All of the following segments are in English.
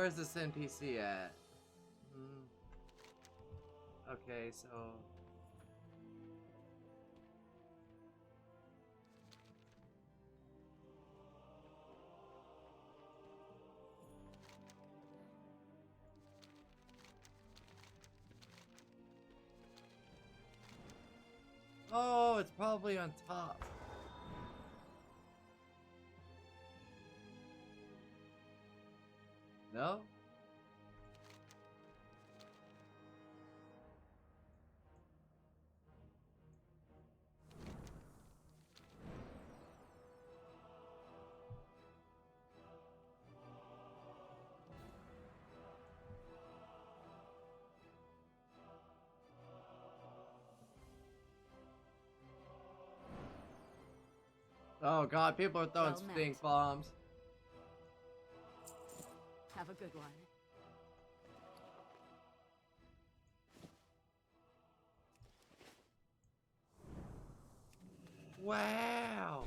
where's this NPC at? Okay, so... Oh, it's probably on top. No? Oh god, people are throwing Well met. stink bombs. Have a good one. Wow.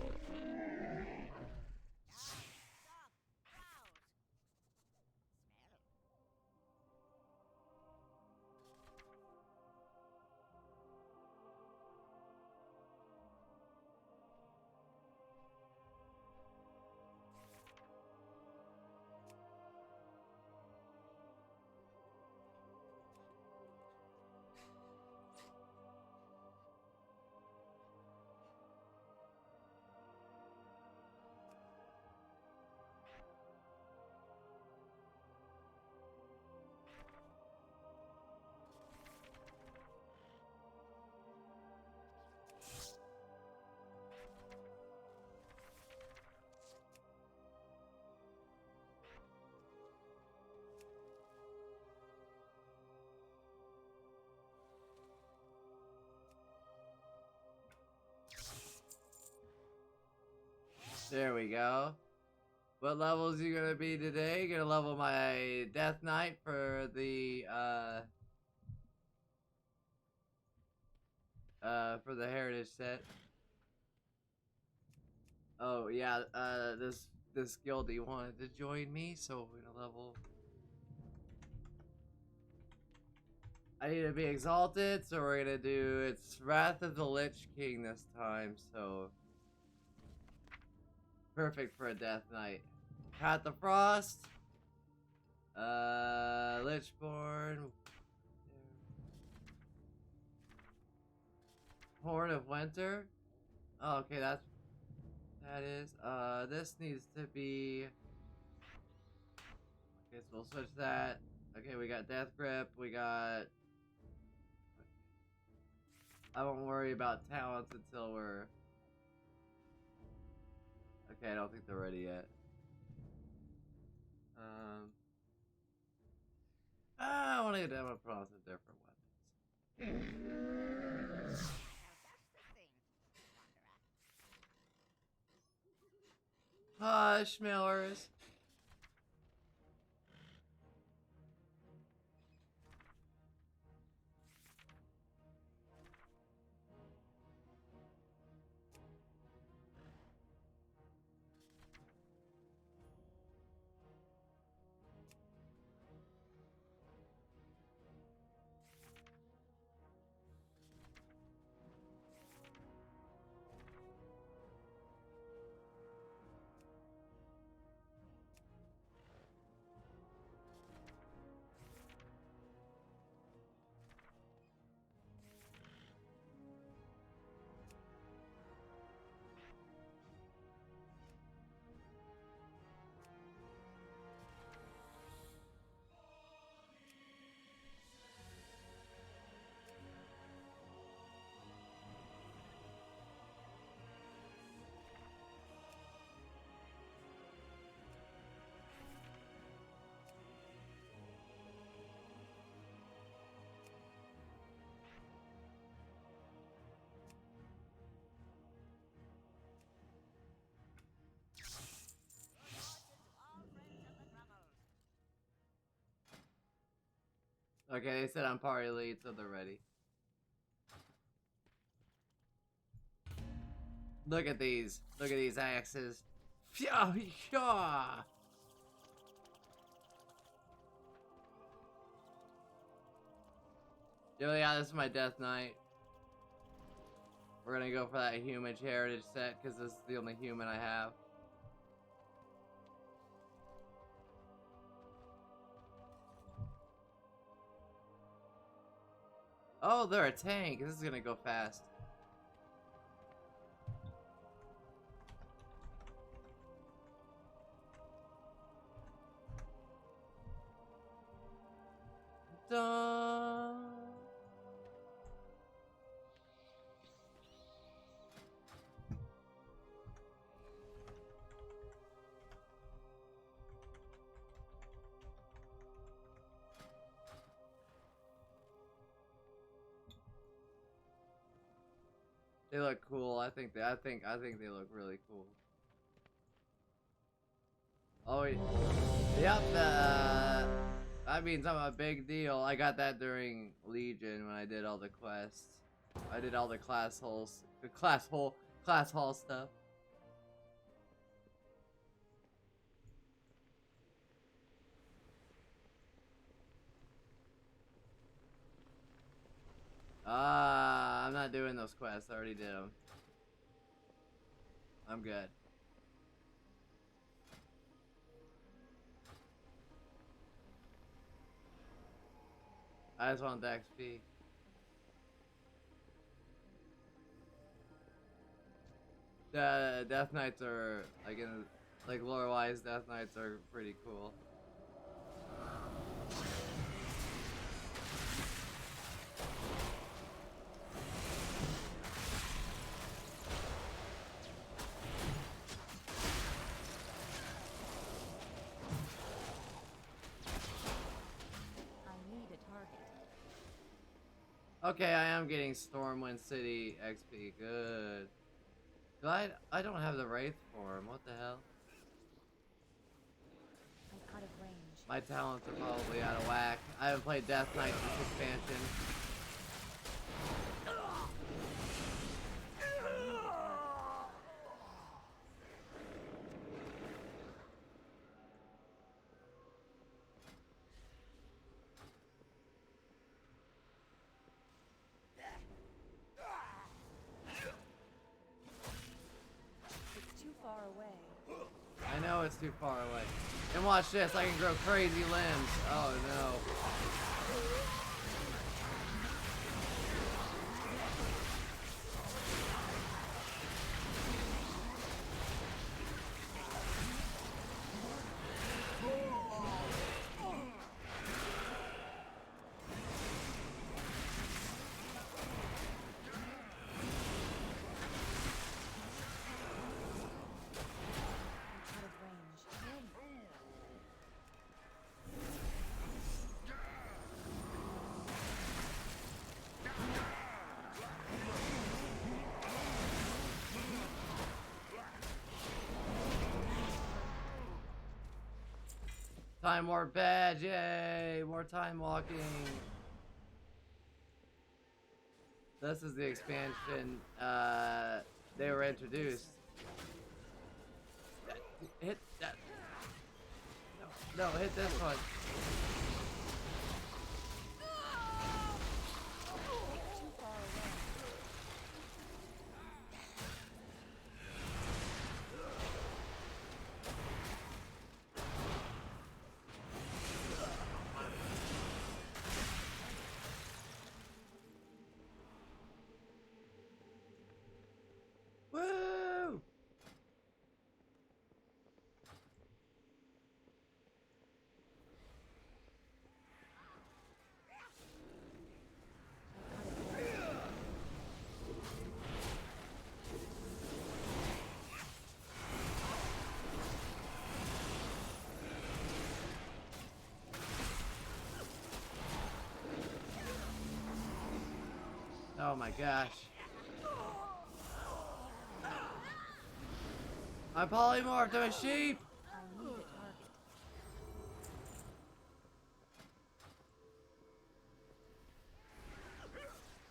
There we go. What levels you gonna be today? Gonna level my Death Knight for the Heritage set. Oh yeah, this guildie wanted to join me, so we're gonna level. I need to be exalted, so we're gonna do it's Wrath of the Lich King this time, so perfect for a Death Knight. Path of Frost, Lichborn, Horn of Winter. Oh, okay, that is. This needs to be. Okay, so we'll switch that. Okay, we got Death Grip. We got. I won't worry about talents until we're. Okay, I don't think they're ready yet. I want to get demo put on some different weapons. Hush, Millers. Okay, they said I'm party lead, so they're ready. Look at these. Look at these axes. Fya, fya. Yo, yeah, this is my Death Knight. We're gonna go for that human heritage set because this is the only human I have. Oh, they're a tank. This is gonna go fast. Dun. They look cool. I think they look really cool. Oh, yep. That means I'm a big deal. I got that during Legion when I did all the quests. I did all the class hall stuff. I'm not doing those quests. I already did them. I'm good. I just want the XP. The Death Knights are like lore-wise, Death Knights are pretty cool. Okay, I am getting Stormwind City XP. Good. I don't have the Wraith form. What the hell? I'm out of range. My talents are probably out of whack. I haven't played Death Knight this expansion. I know it's too far away. And watch this, I can grow crazy limbs. Oh no. Time warp badge, yay! More time walking. This is the expansion they were introduced. Hit that. No, hit this one. Woo! Oh my gosh. I'm polymorphed, I'm a sheep! I need a target.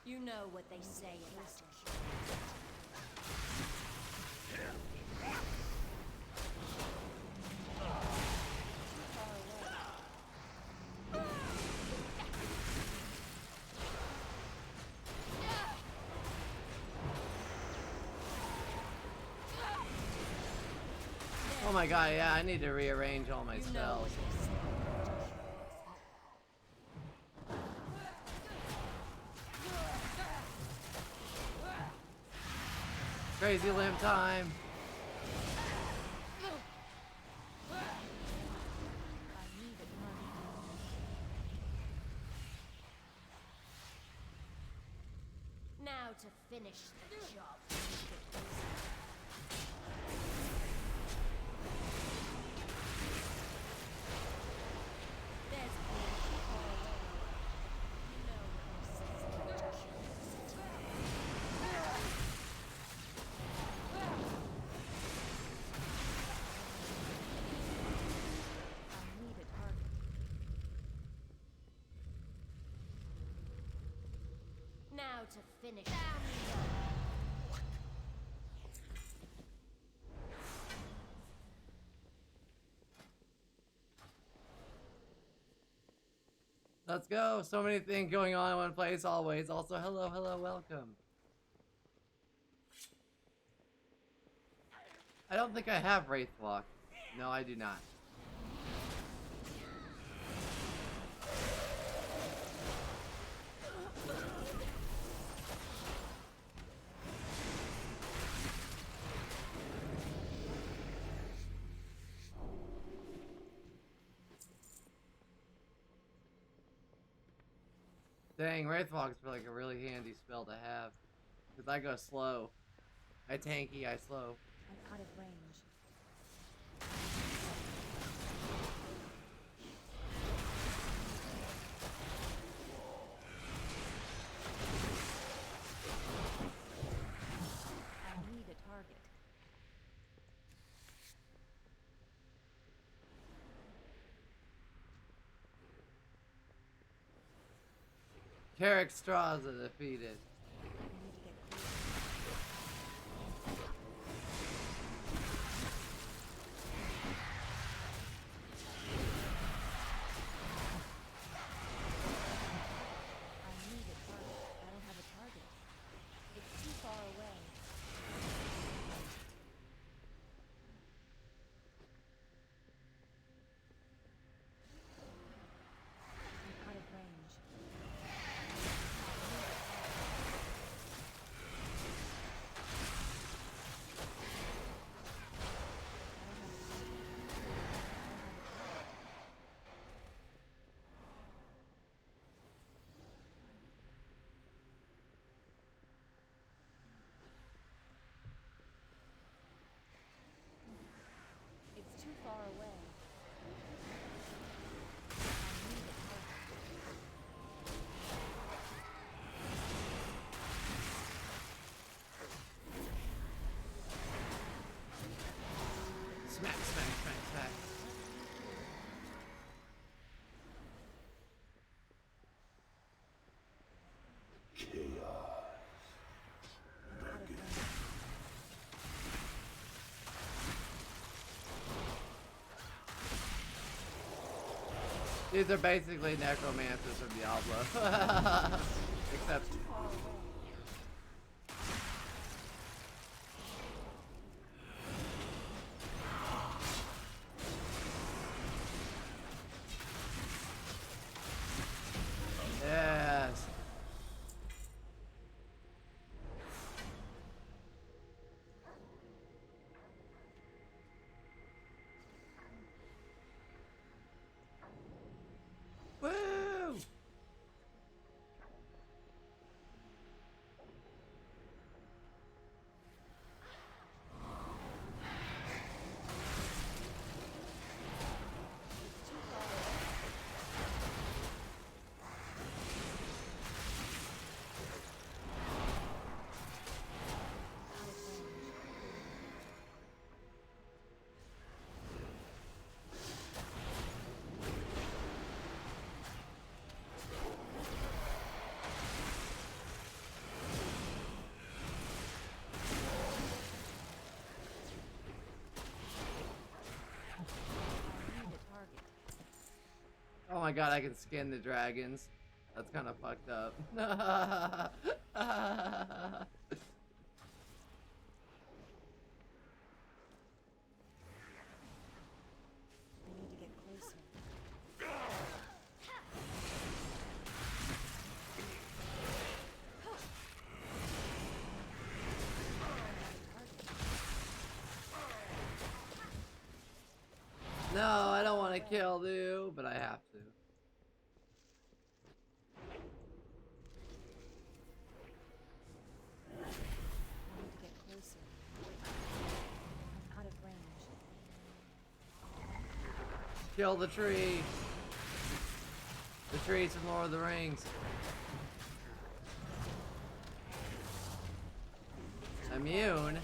You know what they say about Oh my god, yeah, I need to rearrange all my You know spells. what they say. Crazy limb time. I need a target. Now to finish the job. There's plenty far away. You know what they say. I need a target. Now to finish. Let's go. So many things going on in one place always. Also, hello, hello, welcome. I don't think I have Wraithwalk. No, I do not. Dang, Wraithwalk's like a really handy spell to have. Because I go slow. I tanky, I slow. I'm out of range. I need a target. Carrick Straza defeated. I need to get closer. I need a target. I don't have a target. It's too far away. I'm out of range. It's too far away. I need a target. Smack, smack, smack, smack. Out of range. These are basically necromancers from Diablo. Except Far away. yes. Woo! Oh my god, I can skin the dragons. That's kind of fucked up. No, I don't want to kill you, but I have to. I need to get closer. I'm out of range. Kill the tree. The trees from Lord of the Rings. Immune.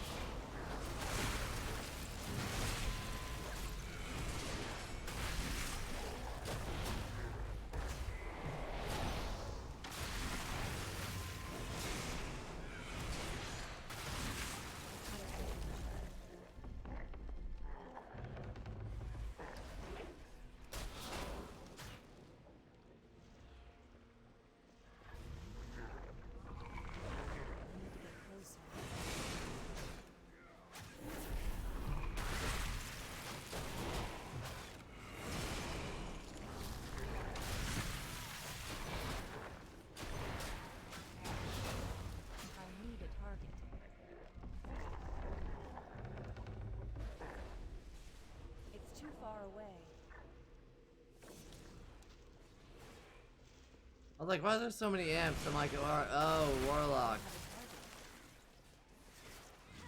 I was like, why are there so many imps? I'm like, oh, Warlock.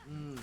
Hmm.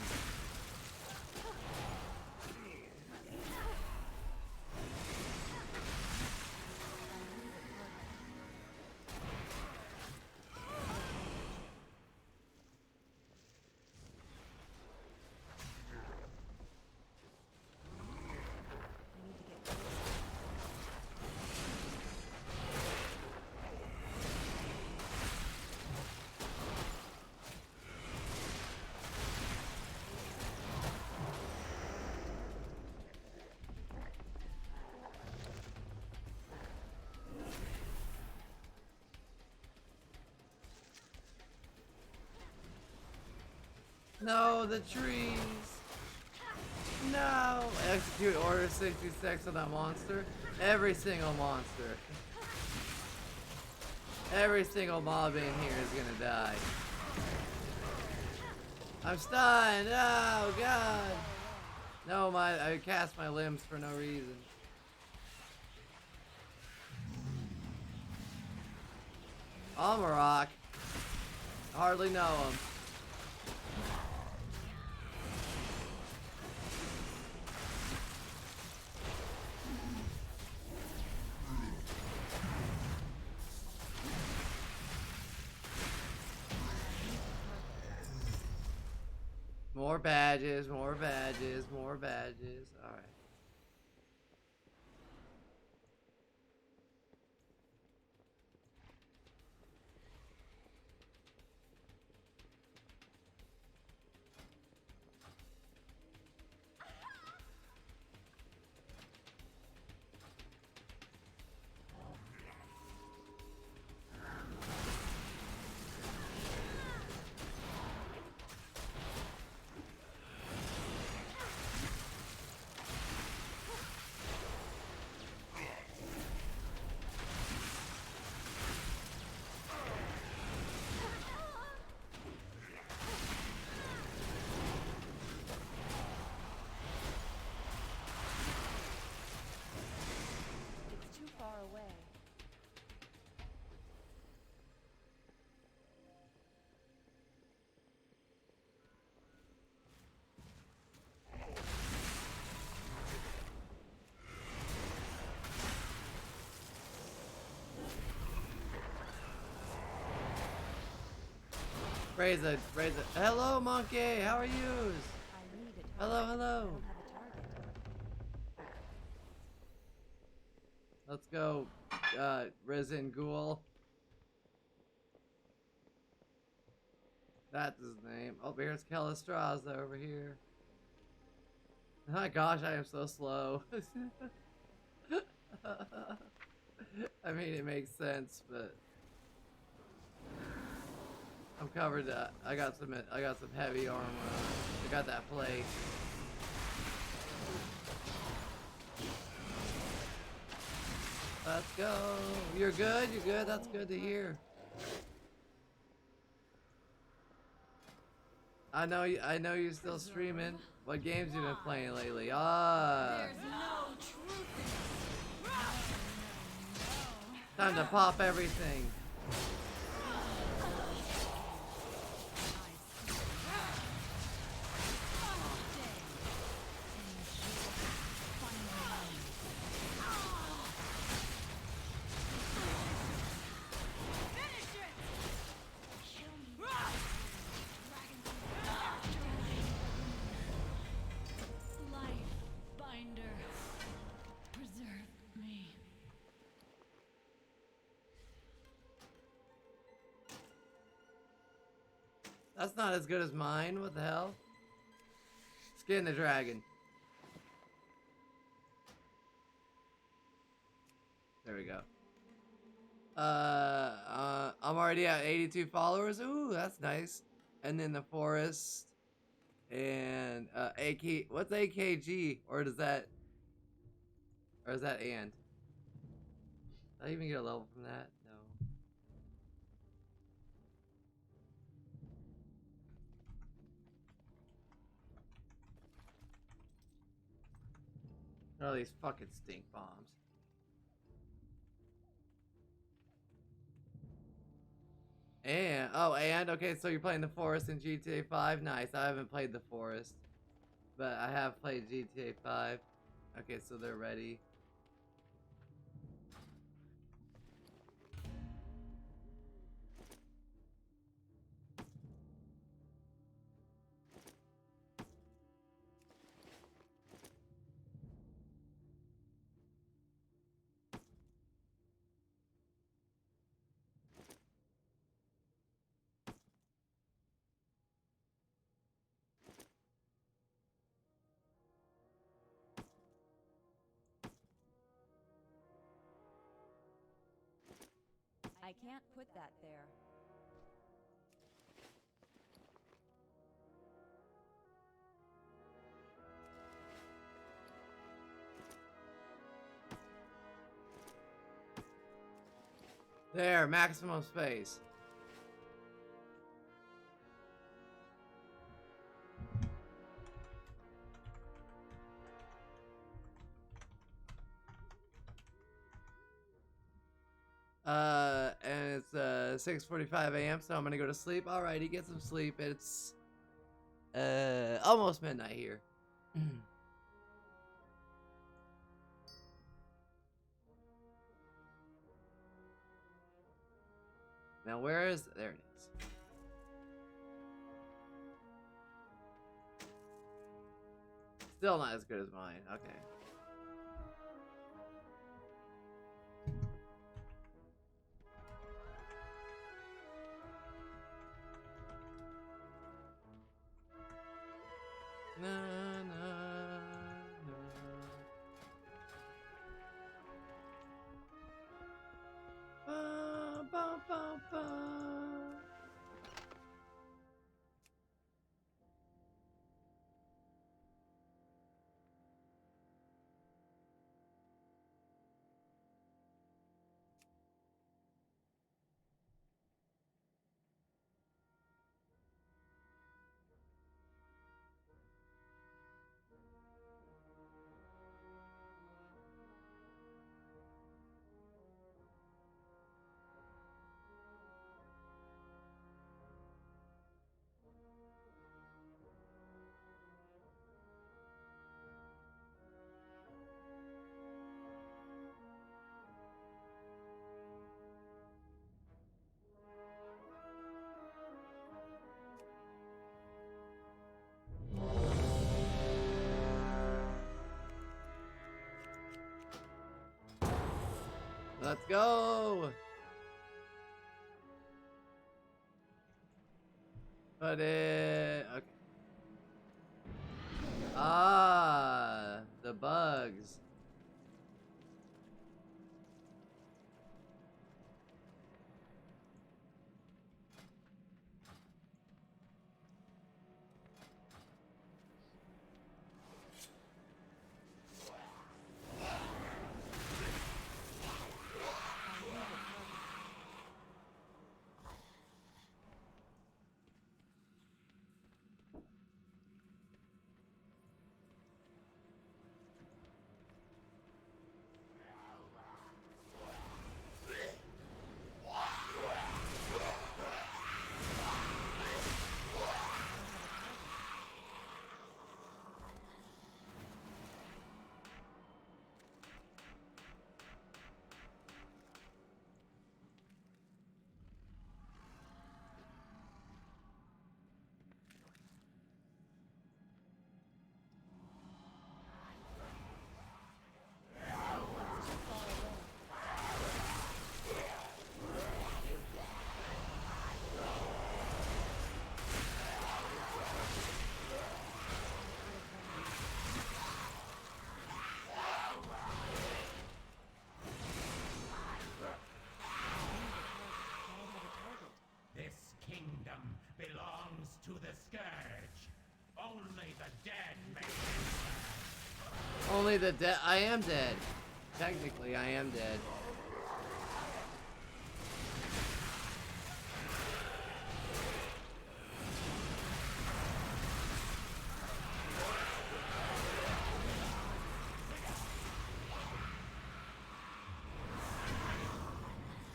No, the trees. No. Execute Order 66 on that monster. Every single monster. Every single mob in here is gonna die. I'm stunned. Oh god. No, I cast my limbs for no reason. Amarok. Hardly know him. More badges, more badges, more badges. Alright. It's too far away. Raise it. Hello, monkey. How are you? I need a target. Hello, hello. I don't have a target. Let's go, Risen Ghoul. That's his name. Oh, here's Calistraza over here. Oh my gosh, I am so slow. I mean, it makes sense, but I'm covered. I got some heavy armor. I got that plate. Let's go. You're good. You're good. That's good to hear. I know you're still streaming. What games you been playing lately? Ah. There's no Time to pop everything. Life binder, preserve me. That's not as good as mine. What the hell? Skin the dragon. There we go. I'm already at 82 followers. Ooh, that's nice. And then the forest and AK. What's AKG? Or is that and? Did I even get a level from that? No. Oh, these fucking stink bombs. And okay, so you're playing the forest in GTA 5. Nice. I haven't played the forest, but I have played GTA 5. Okay, so they're ready. I can't put that there. There, maximum space. And it's 6:45 a.m. So I'm gonna go to sleep. Alrighty, get some sleep. It's almost midnight here. Now where is there it is. Still not as good as mine. Okay. Na, na, na. Ba, ba, ba, ba. Let's go. Put it. Okay. Ah, the bugs. Only the dead. I am dead. Technically, I am dead.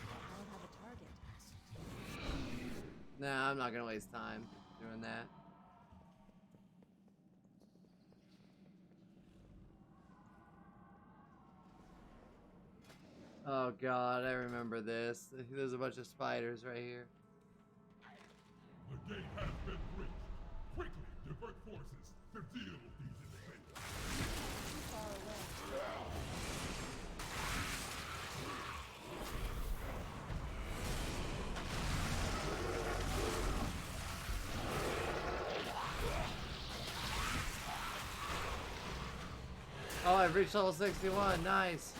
I don't have a target. Nah, I'm not gonna waste time doing that. Oh god, I remember this. There's a bunch of spiders right here. The gate has been breached. Quickly, divert forces to deal with these invaders. Too far away. Oh, I've reached level 61. Nice.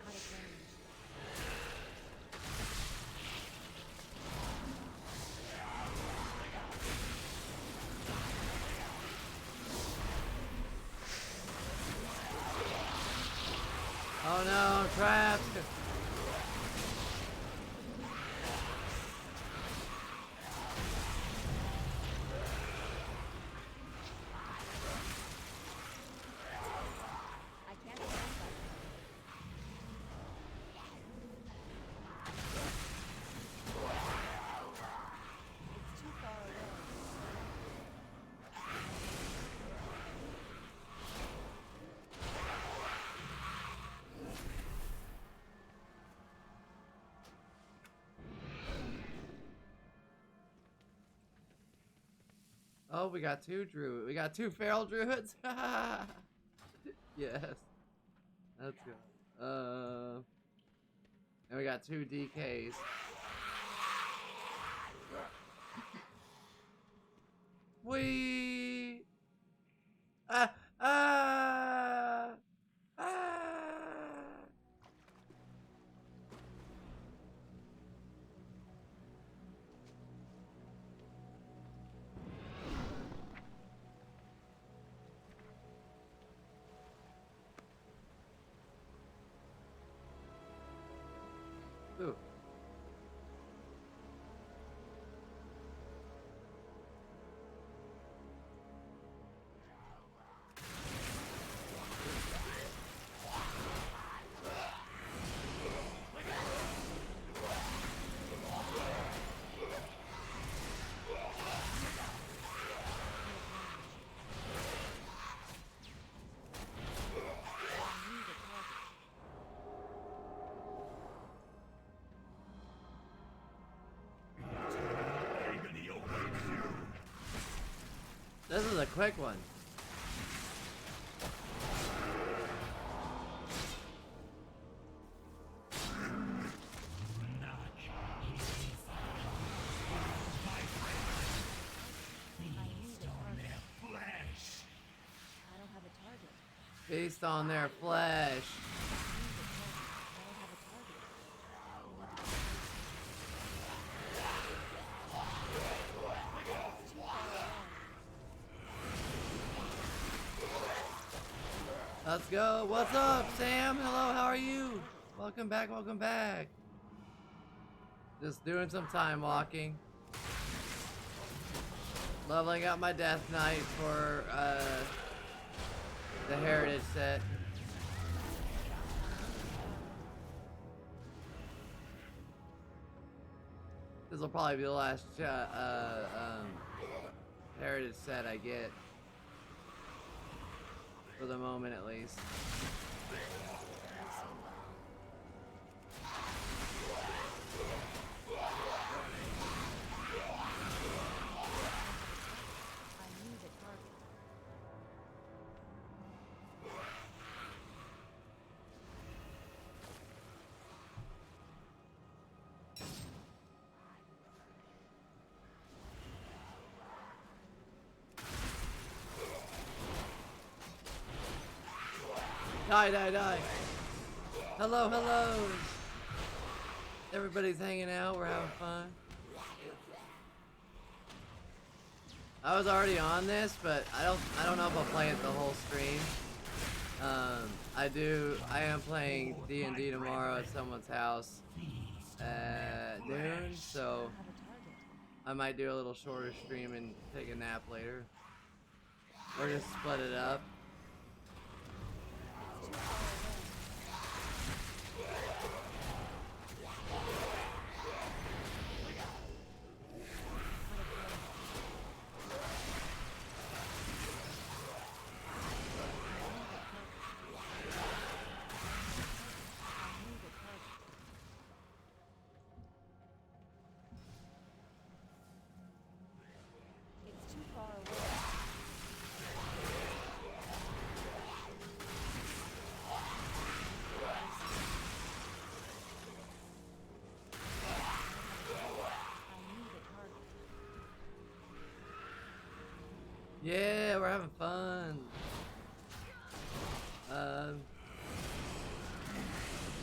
Out of range. Oh no, traps. I can't stand by them. It's too far away. Oh, we got two druid. We got two feral druids. Yes. That's good. And we got two DKs. We. Ah. Ah. Ah. Ooh. I need a target. Agony awaits you. This is a quick one. I need a target. Flesh. I don't have a target. Based on their flesh. I need a target. I don't have a target. It's too far away. Let's go. What's up, Sam? Hello, how are you? Welcome back, welcome back. Just doing some time walking. Leveling up my Death Knight for the Heritage set. This will probably be the last Heritage set I get. For the moment, at least. I need a target. Die, die, die. Hello, hello. Everybody's hanging out. We're having fun. I was already on this, but I don't know if I'll play it the whole stream. I am playing D&D tomorrow at someone's house at noon, so I might do a little shorter stream and take a nap later. Or just split it up. It's too far away. Yeah, we're having fun.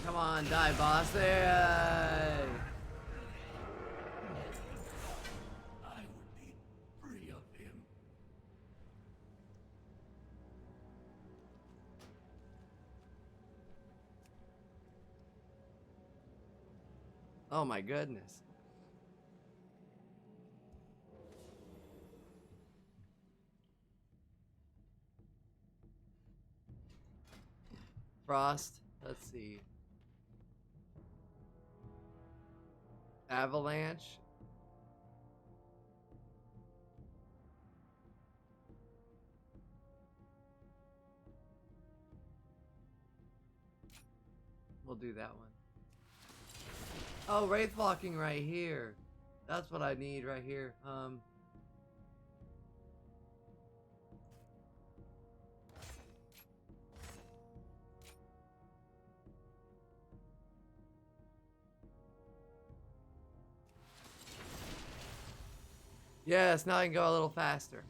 Come on, die, boss. There. I would be free of him. Oh my goodness. Frost. Let's see. Avalanche. We'll do that one. Oh, wraith walking right here. That's what I need right here. Yes, now I can go a little faster.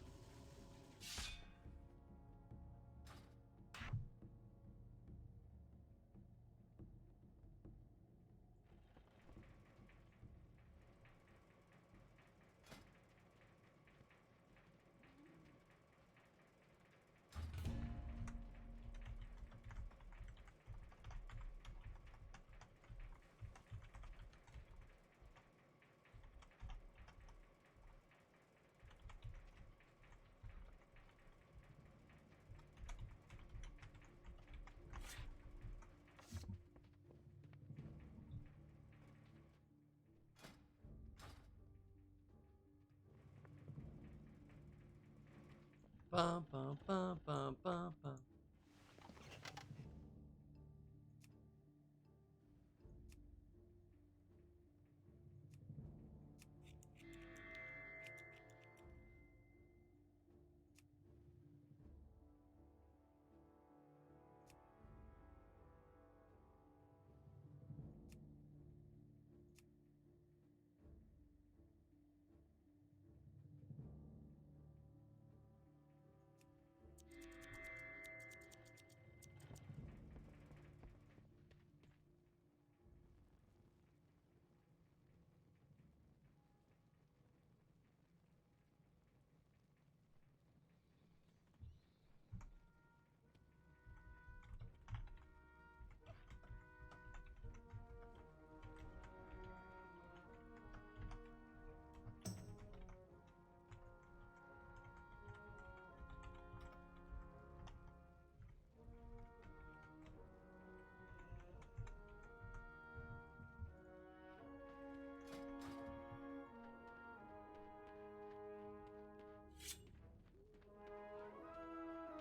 Bum bum bum bum bum bum.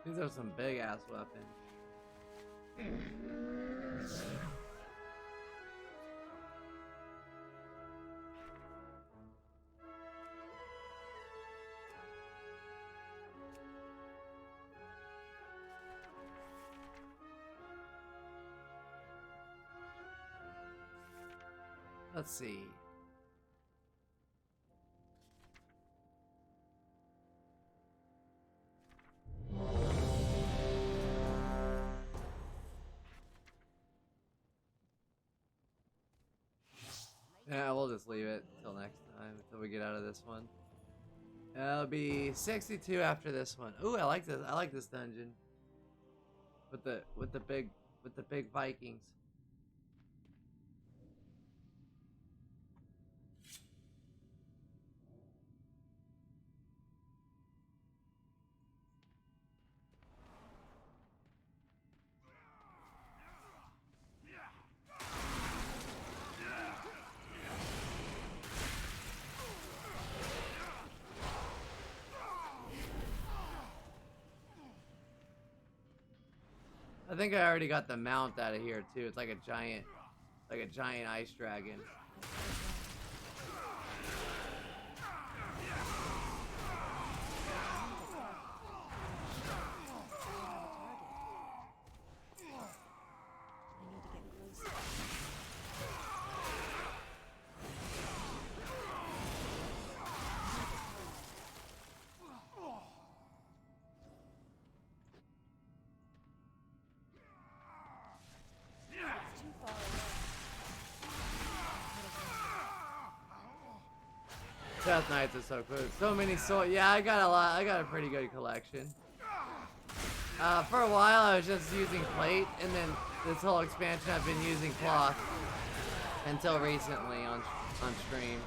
These are some big ass weapons. Let's see. Yeah, we'll just leave it till next time until we get out of this one. It'll be 62 after this one. Ooh, I like this. I like this dungeon with the big Vikings. I think I already got the mount out of here too. It's like a giant ice dragon. Death Knights are so cool. So many swords. Yeah, I got a lot. I got a pretty good collection. For a while, I was just using plate, and then this whole expansion, I've been using cloth until recently on stream.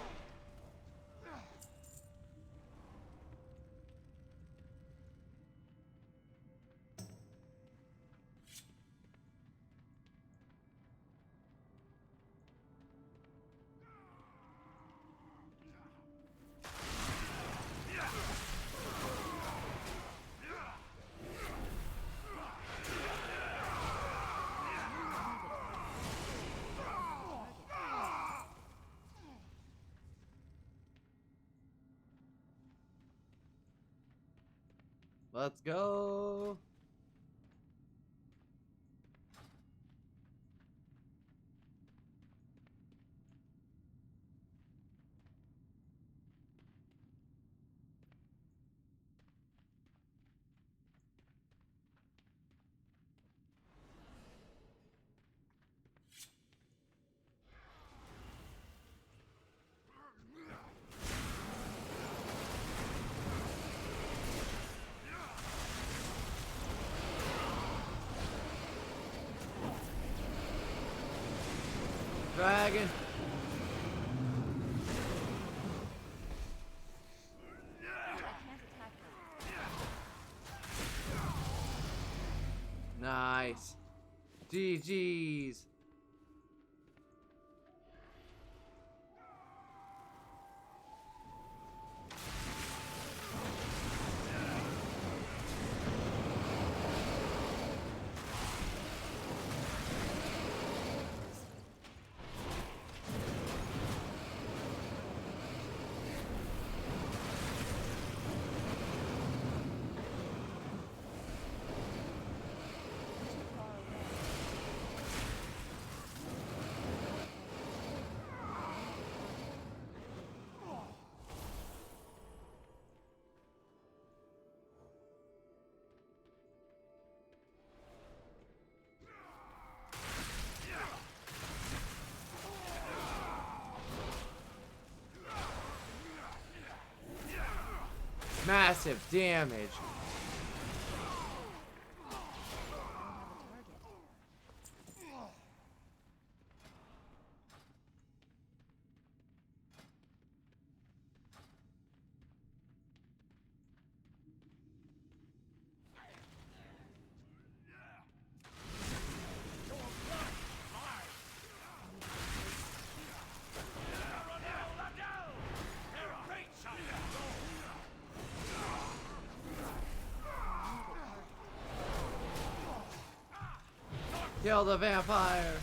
Let's go. Dragon. Nice. GG's. Massive damage. Kill the vampire.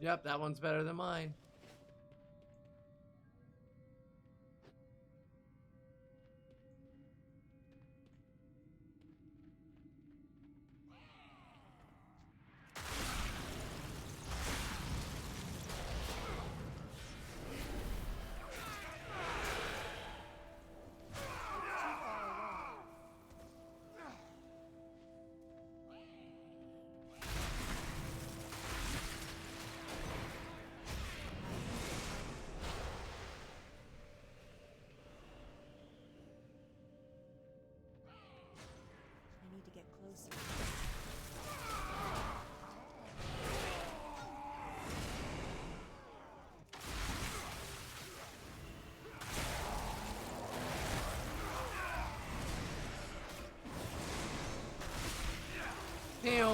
Yep, that one's better than mine. I need to get closer. Damn. I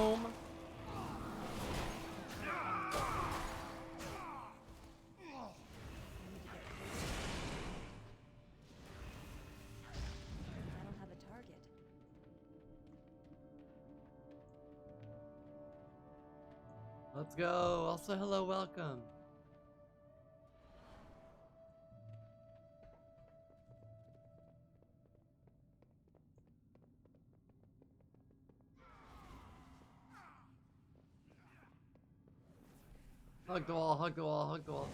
don't have a target. Let's go. Also, hello, welcome. Hug the wall, hug the wall, hug the wall.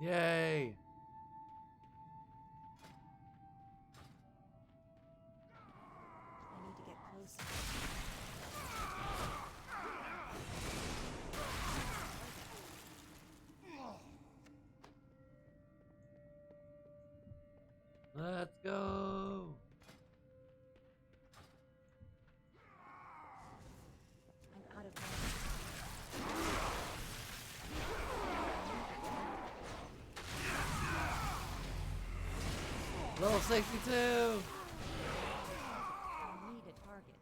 Yay! I need to get closer. Let's go! I'm out of mana. Level 62! I need a target.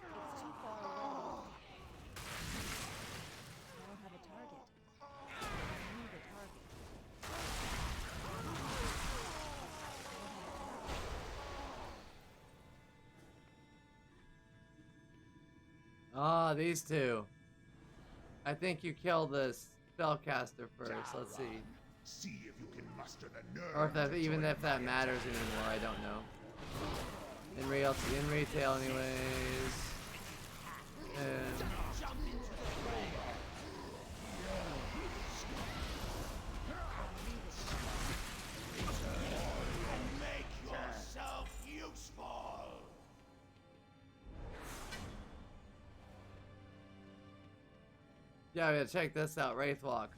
It's too far away. I don't have a target. I need a target. Ah, these two. I think you kill the spellcaster first. Let's see. See if you can muster the nerve. Or if that, to even join if that my matters attack. anymore, I don't know. In retail, anyways. And Make yourself useful. yeah, check this out, Wraithwalk.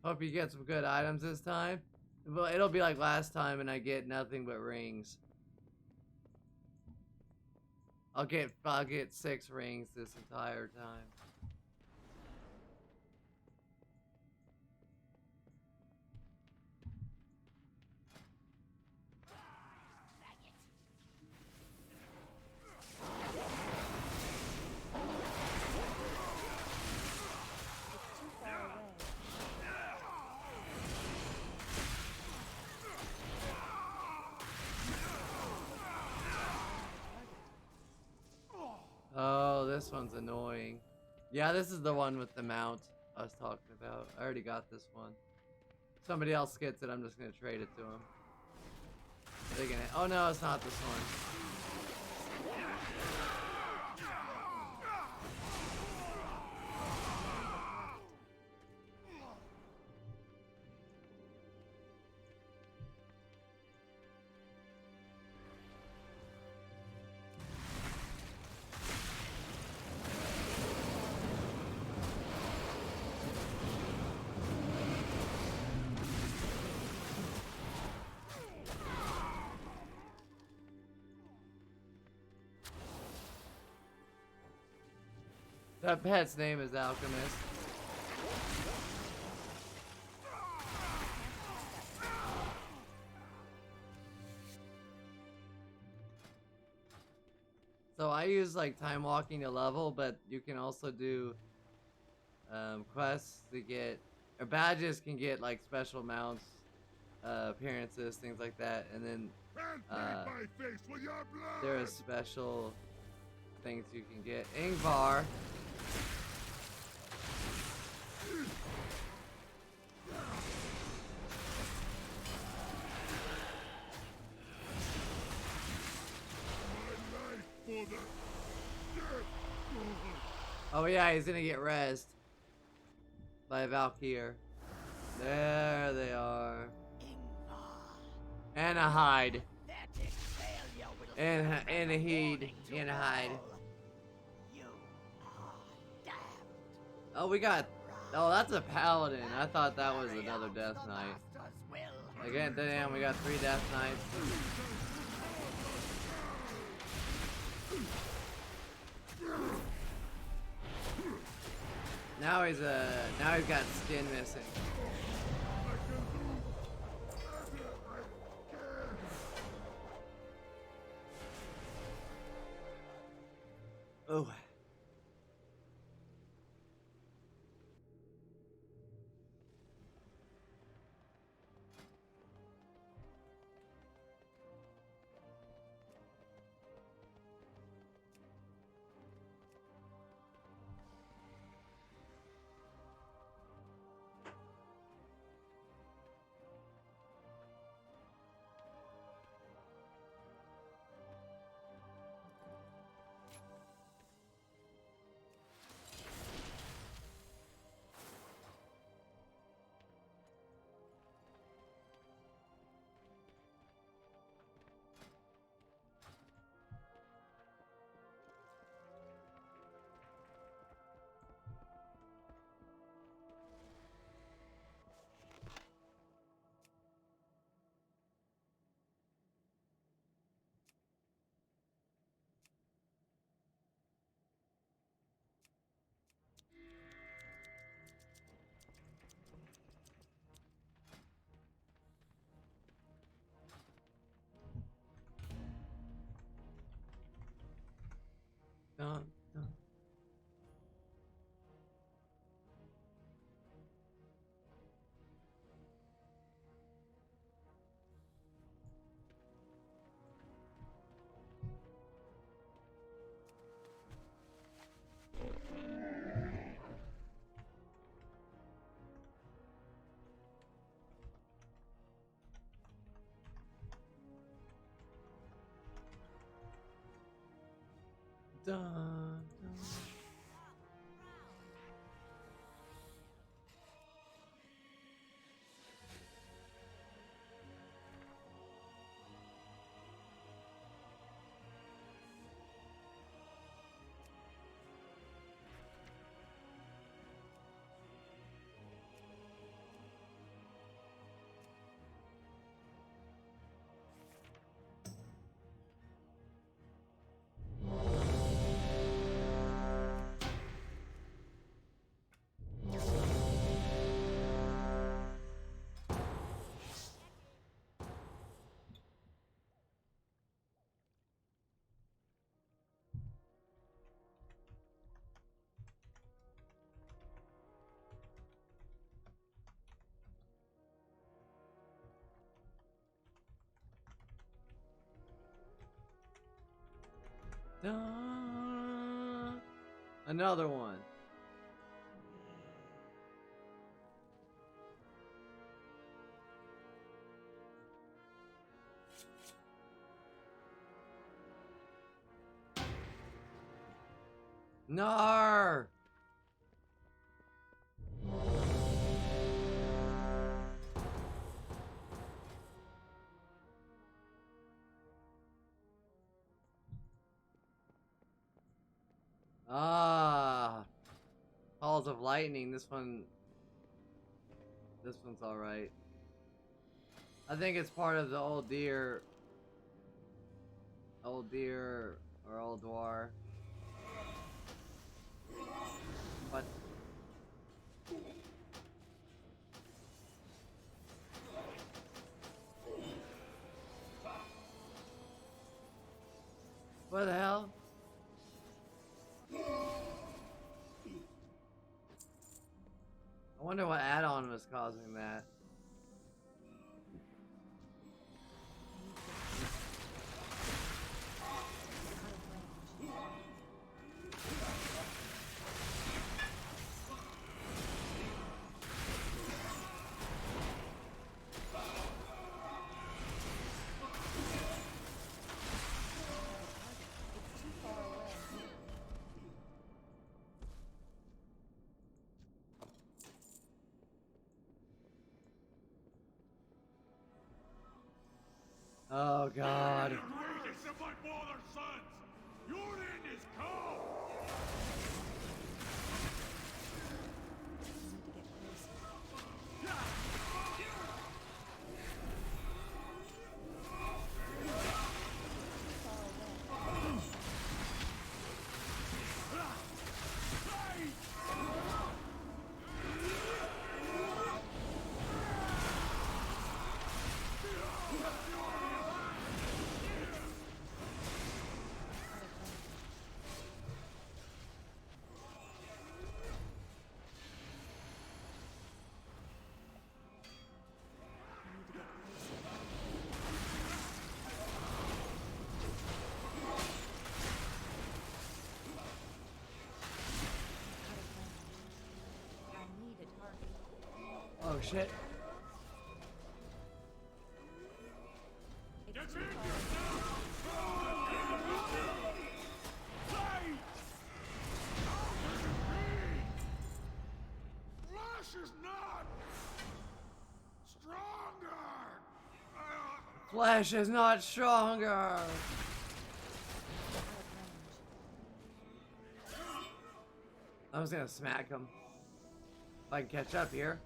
Hope you get some good items this time. Well, it'll be like last time, and I get nothing but rings. I'll get 6 rings this entire time. It's too far away. Oh, this one's annoying. Yeah, this is the one with the mount I was talking about. I already got this one. Somebody else gets it, I'm just gonna trade it to him. They're gonna. Oh no, it's not this one. That pet's name is Alchemist. So I use like time walking to level, but you can also do quests to get, or badges can get like special mounts, appearances, things like that, and then And paint my face with your blood! there are special things you can get. Ingvar. My life for the dead god! Oh yeah, he's gonna get rezzed by Valkyr. There they are. And a hide. And a heed. And a hide. Oh, we got. Oh, that's a paladin. I thought that was another Death Knight. Again, damn, we got 3 Death Knights. Now he's got skin missing. Oh. Dun, dun. Dun, dun. Dun. Another one. Nar. Ah, Halls of Lightning. This one's all right. I think it's part of the Old Deer or Old Dwar. I wonder what add-on was causing that. It's too far away. Oh God. The greatest of my father's sons! Your end is come! I need to get closer. I need a target. Oh shit. It's too far away. Flash is not stronger! Flash is not stronger. Out of range. I was gonna smack him. If I can catch up here.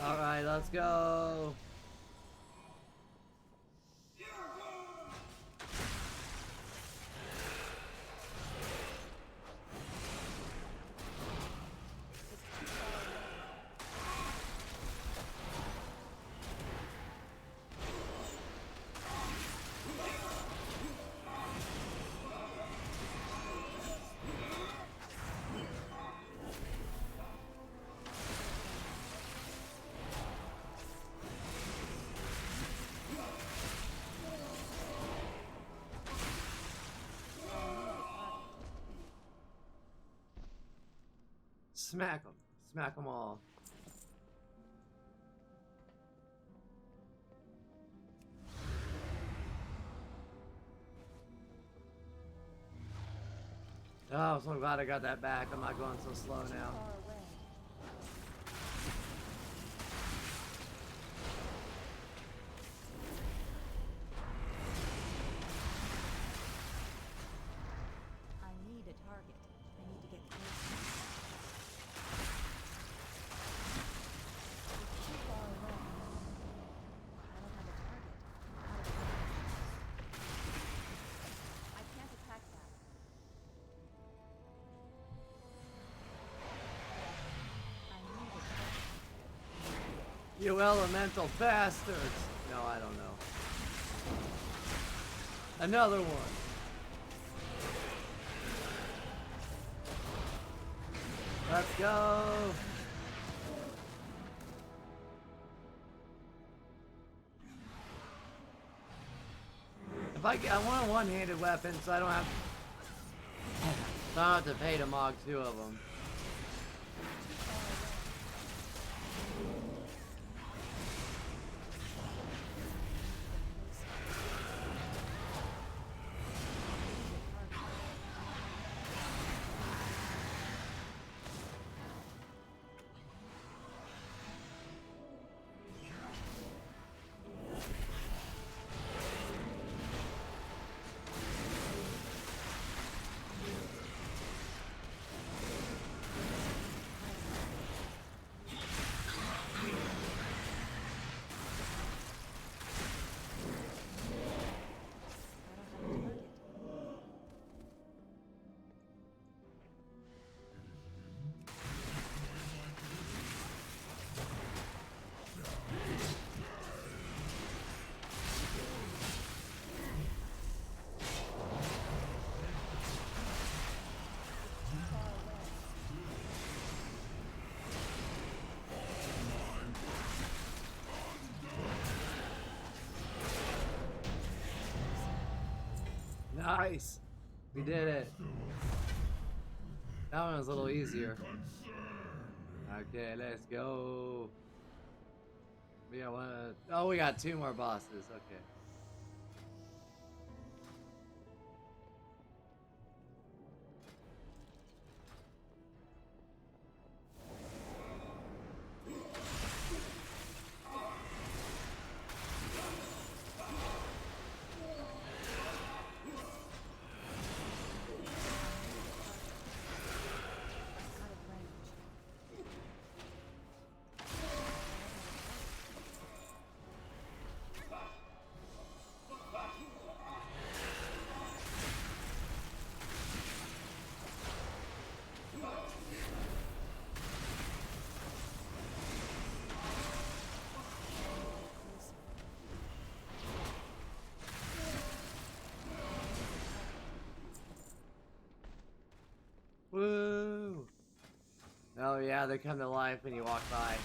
All right, let's go. Smack them. Smack them all. Oh, I'm so glad I got that back. I'm not going so slow now. Far away. I need a target. I need to get closer. It's too far away. I don't have a target. Out of range. I can't attack that. I need a target. You elemental bastards! No, I don't know. Another one. Let's go. If I want a one-handed weapon, so I don't have to pay to mog two of them. Nice. We did it. That one was a little easier. Okay, let's go. We got one. Oh, we got 2 more bosses. Okay. Out of range. Woo! Oh yeah, they come to life when you walk by.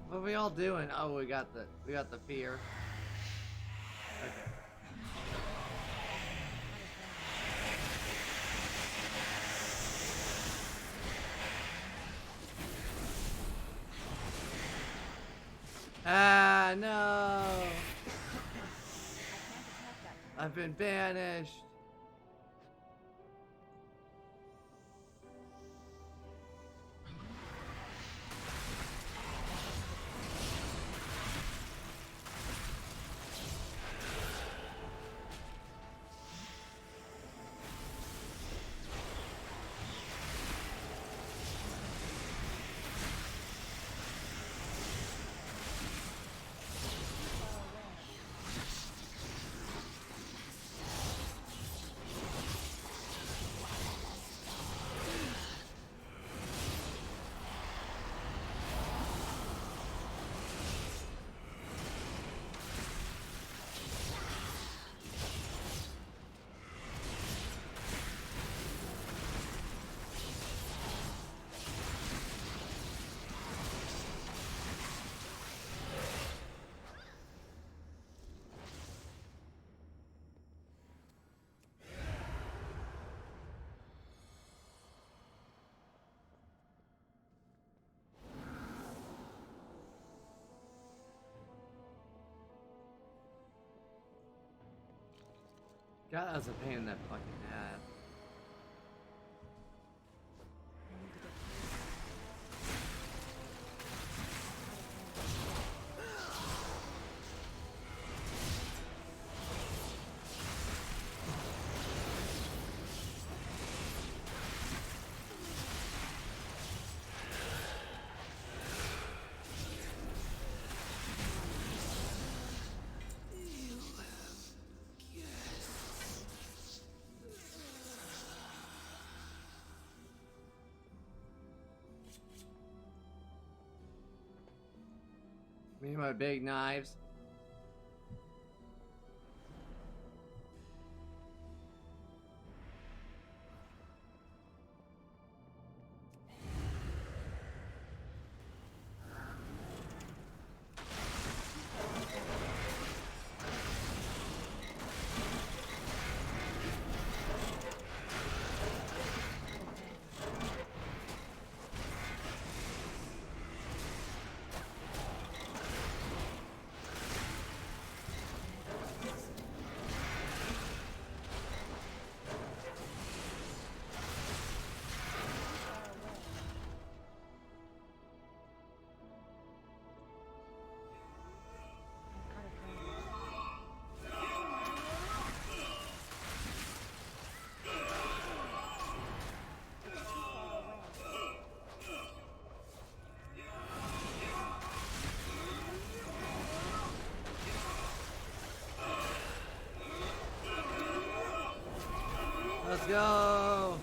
What are we all doing? Oh, we got the fear. Okay. Ah, no! I've been banished. God, that was a pain in that fucking ass. Me and my big knives. Let's go!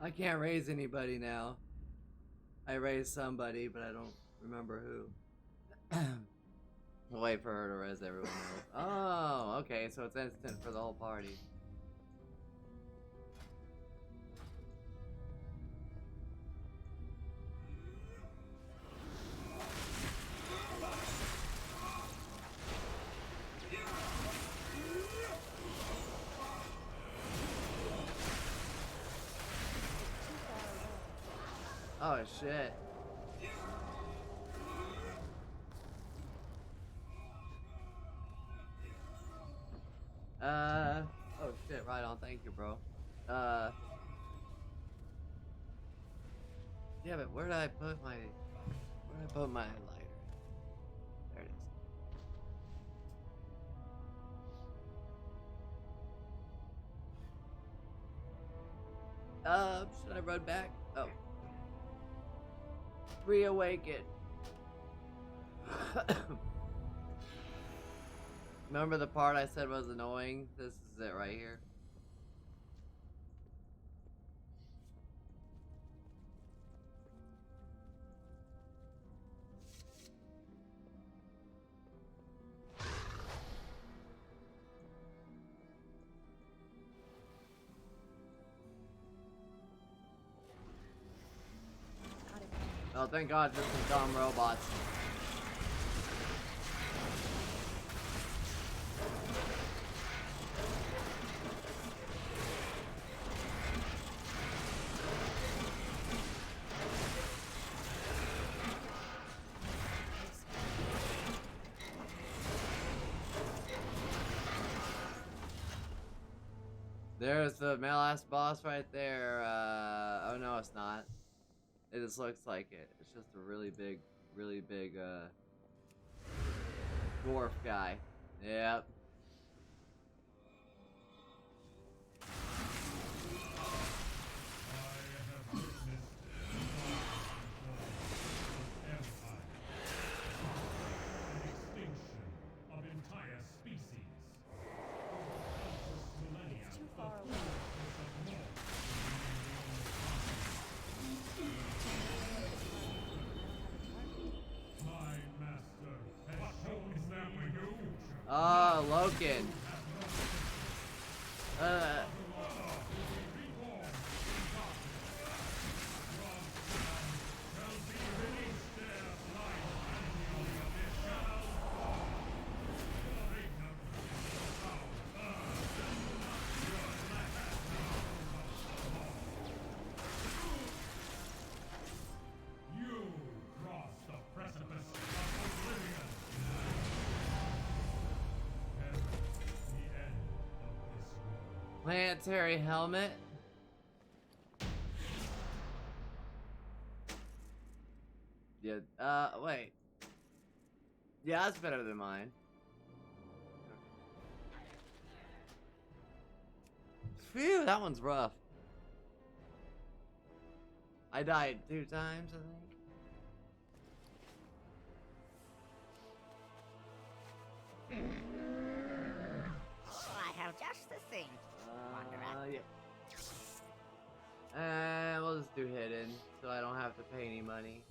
I can't raise anybody now. I raised somebody, but I don't remember who. I'll wait for her to raise everyone else. Oh, okay, so it's instant for the whole party. Oh shit. Oh shit, right on, thank you, bro. Yeah, but where did I put my lighter? There it is. Should I run back? Oh. Reawaken. Remember the part I said was annoying? This is it right here. Oh, thank God, just some dumb robots. There's the last boss right there. Oh no, it's not. It just looks like it. It's just a really big, dwarf guy. Yep. It's too far away. Oh, Loken. Planetary helmet. Yeah, wait. Yeah, that's better than mine. Phew, that one's rough. I died 2 times, I think. I have just the thing. Yeah. And we'll just do hidden, so I don't have to pay any money.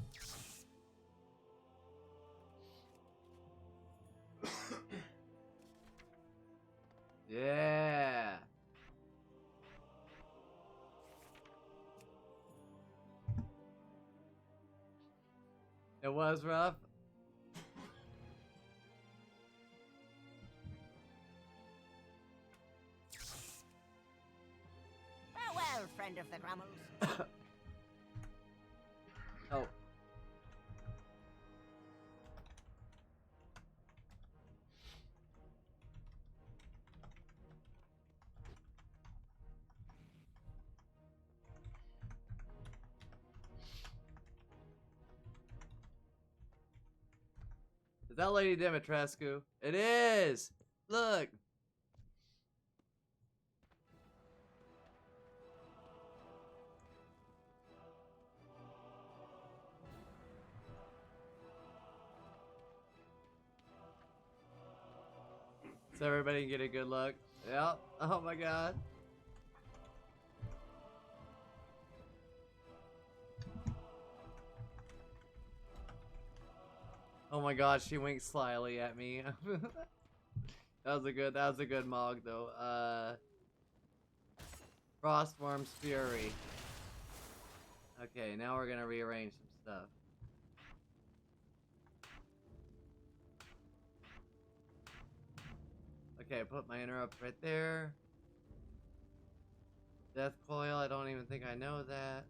Yeah. It was rough. Farewell, friend of the Grummels. Oh. Is that Lady Dimitrescu? It is! Look! So everybody can get a good look. Yep. Oh my god. Oh my god, she winked slyly at me. That was a good Mog though. Frostworm's Fury. Okay, now we're gonna rearrange some stuff. Okay, put my interrupt right there. Death Coil, I don't even think I know that.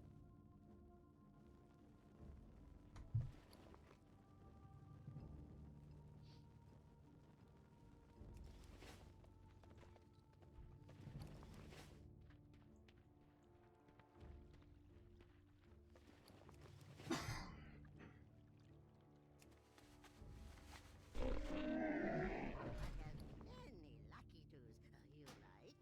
I have many lucky twos you like.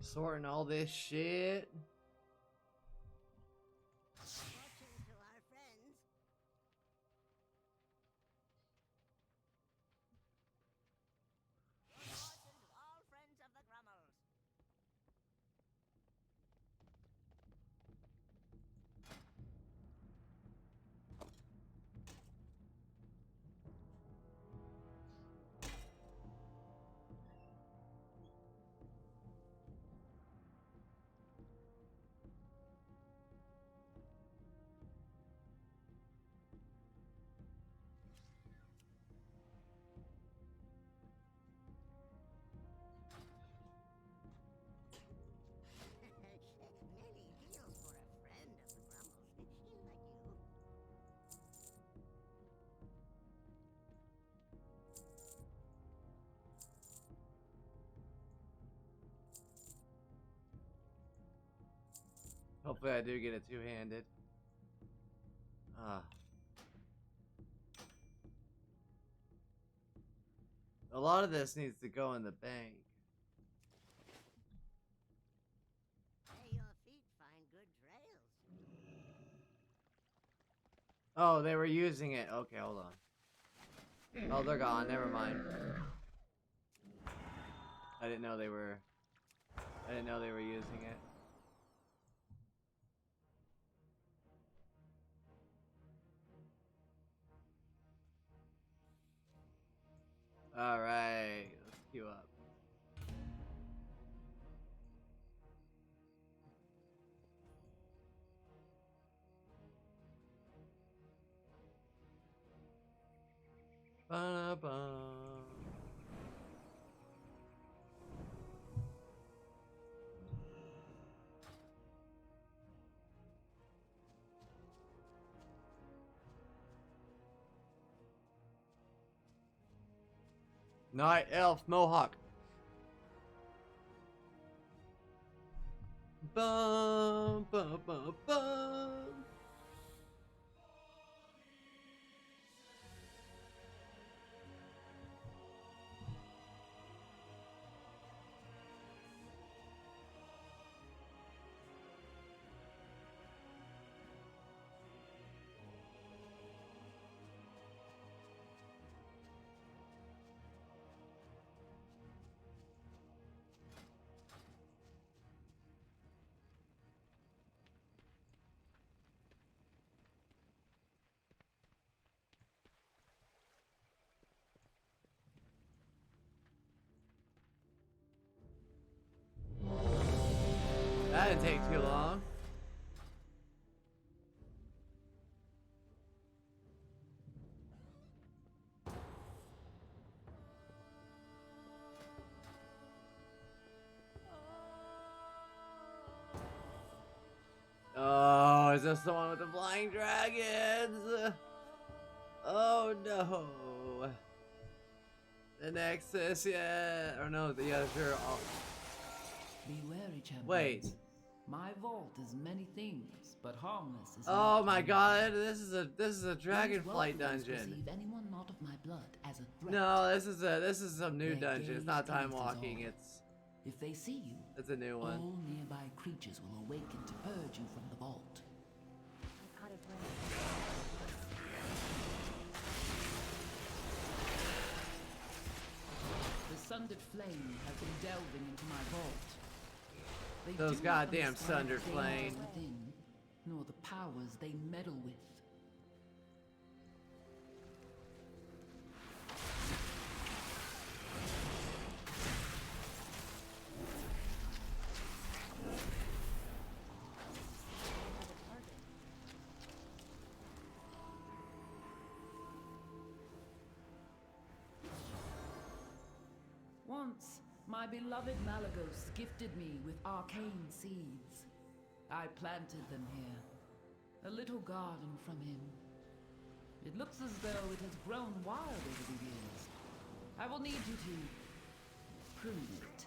Sorting all this shit. Fortune to our friends. Fortune to all friends of the Grummles. Many deals for a friend of the Grummles. Like you. Hopefully I do get it two-handed. A lot of this needs to go in the bank. May your feet find good trails. Oh, they were using it. Okay, hold on. Oh, they're gone. Never mind. I didn't know they were using it. All right, let's queue up. Ba-da-bum. Night Elf Mohawk. Bum, bum, bum, bum. That didn't take too long. Oh, is this the one with the flying dragons? Oh no. The Nexus, yeah. Or no, yeah, sure. Be wary, champion. Wait. My vault is many things, but harmless is Oh not my one. god, this is a Dragonflight Welcome dungeon. perceive anyone not of my blood as a threat. No, this is some new Their dungeon. It's gaze not time is walking. all. It's If they see you, a new one. all nearby creatures will awaken to purge you from the vault. I caught a glimpse. The sundered flame have been delving into my vault. They Those do not goddamn understand sundered the dangers flame. within, nor the powers they meddle with. I have a target. Once, my beloved Malagos gifted me with arcane seeds. I planted them here, a little garden from him. It looks as though it has grown wild over the years. I will need you to prune it.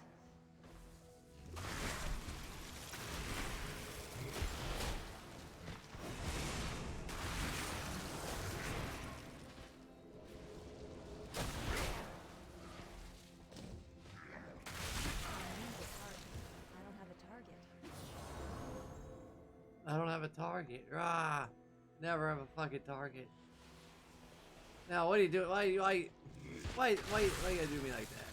I don't have a target. I don't have a target. Ah, never have a fucking target. Now, what are you doing? Why you gotta do me like that?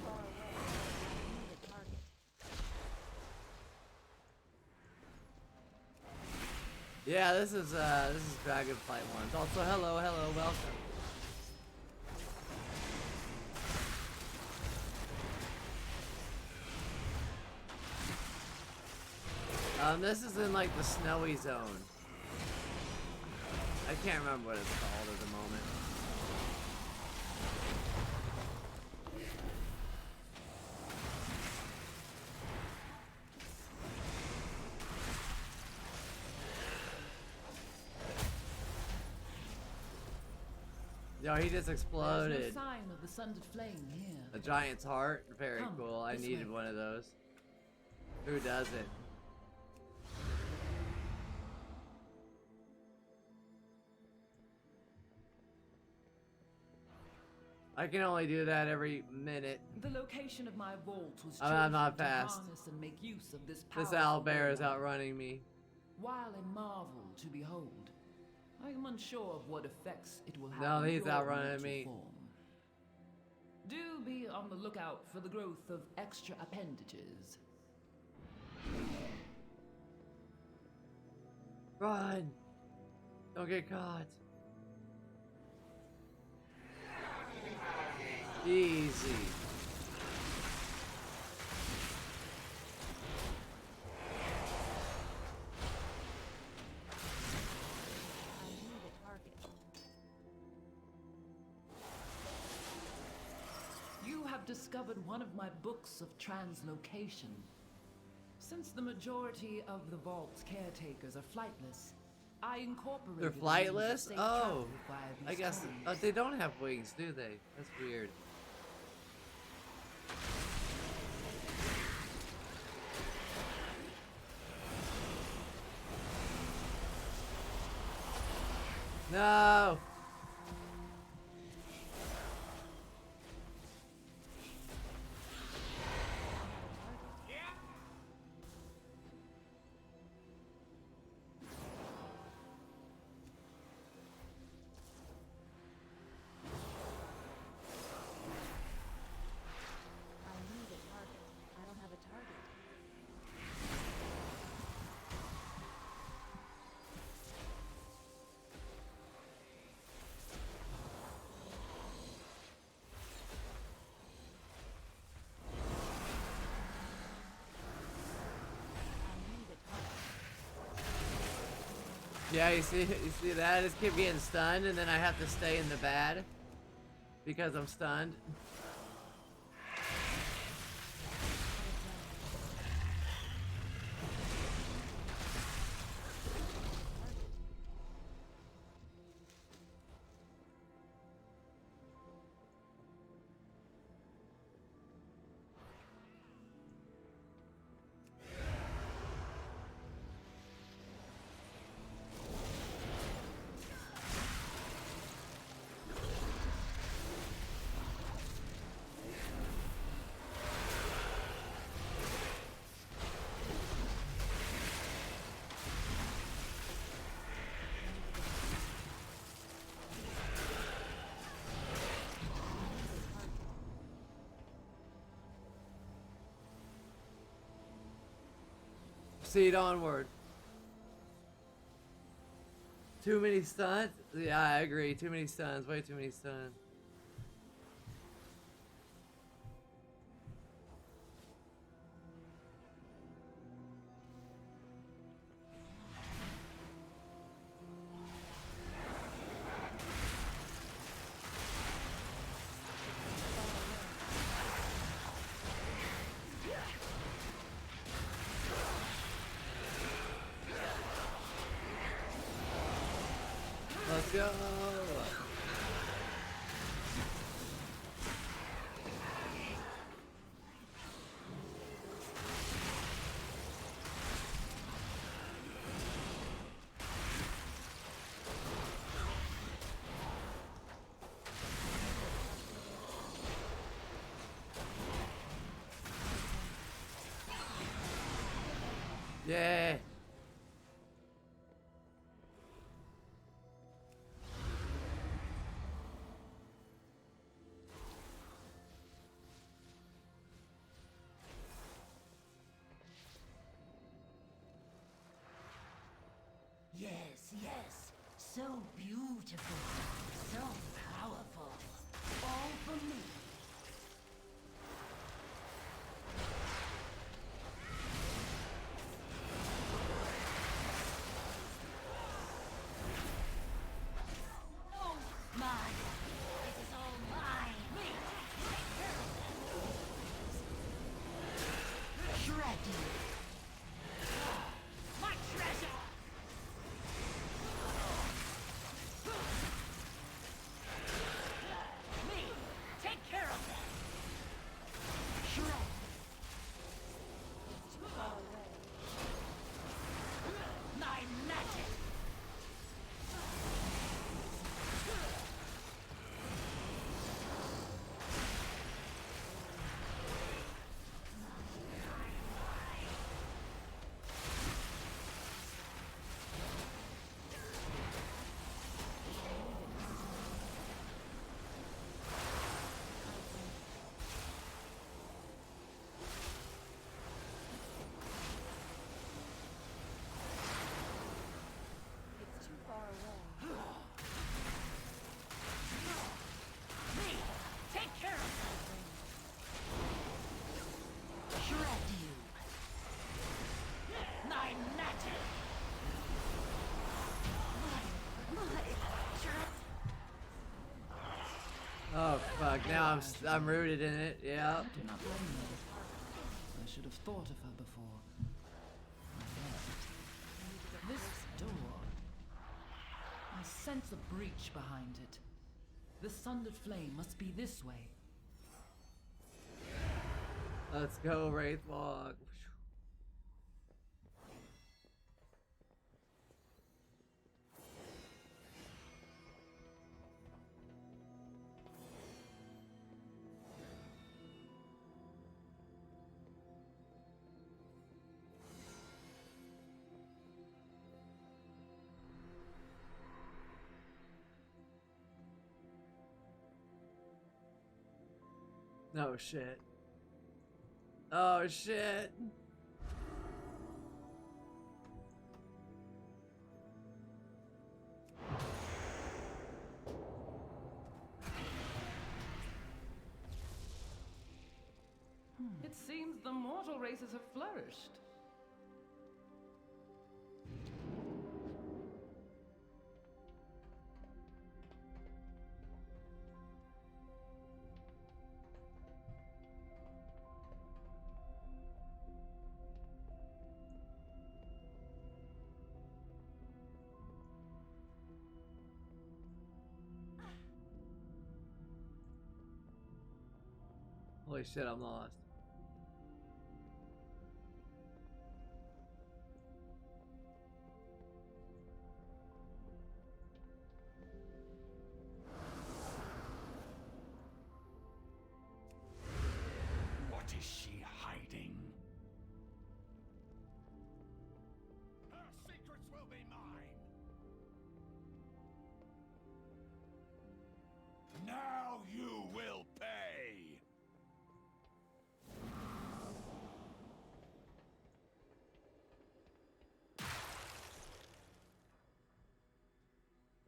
Far away. I need a target. Yeah, this is Dragonflight ones. Also, hello, welcome. This is in like the snowy zone. I can't remember what it's called at the moment. Yo, he just There's exploded. no sign of the sundered flame here. A giant's heart? Very Come, cool. I this needed way. one of those. Who does it? I can only do that every minute. The location of my vault was I'm chosen not to fast. harness and make use of this This powerful owlbear is weapon. outrunning me. While a marvel to behold, I am unsure of what effects it will have No, on he's your outrunning mortal me. form. Do be on the lookout for the growth of extra appendages. Run! Don't get caught. Easy. I need a target. You have discovered one of my books of translocation. Since the majority of the vault's caretakers are flightless, I incorporated They're the means of flightless? safe Oh, travel via I these guess tunnels. they don't have wings, do they? That's weird. No! I need a target. I don't have a target. Yeah, you see that? I just keep getting stunned, and then I have to stay in the bad because I'm stunned. Proceed onward. Too many stuns? Yeah, I agree. Too many stuns. Way too many stuns. Let's go. Yeah. Yes, yes. So beautiful. So powerful. All for me. Oh, mine. This is all mine. Me. Shred you. My treasure. Me! Take care of them! Shred! It's too far away. My magic! It's too far away. Me! Take care of them! Shred you! My magic! My shred! Oh fuck! Now I'm rooted in it. Yeah. I do not blame her. I should have thought of her before. I left. This door. I sense a breach behind it. The sundered flame must be this way. Let's go, Wraithwalk. Oh shit. Oh shit. It seems the mortal races have flourished. Holy shit, I'm lost. What is she hiding? Her secrets will be mine. Now you will pay.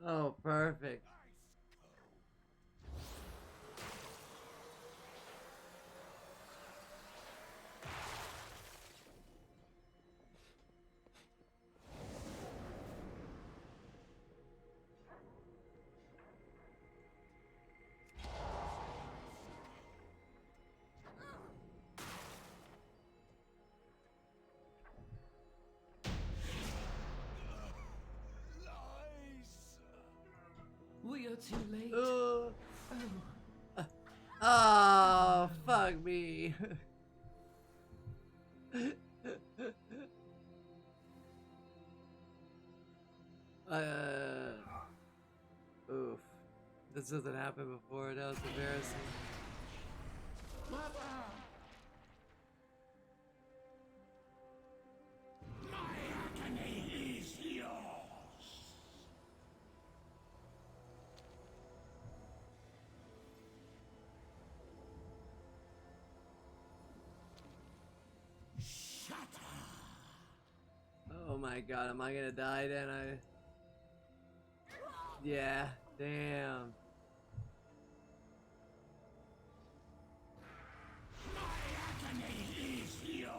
Oh, perfect. We are too late. Oh, Oh, oh fuck me. Oof. This hasn't happened before. That was embarrassing. Agony is yours. Oh my god, am I gonna die then? Yeah, damn. Agony is yours.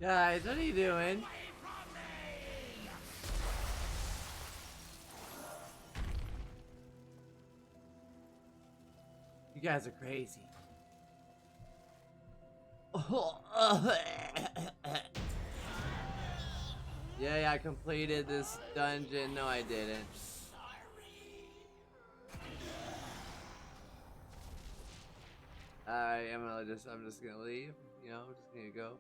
Guys, what are you doing? You guys are crazy. Yeah, I completed this dungeon. No, I didn't. I'm just gonna leave. You know, I'm just gonna go.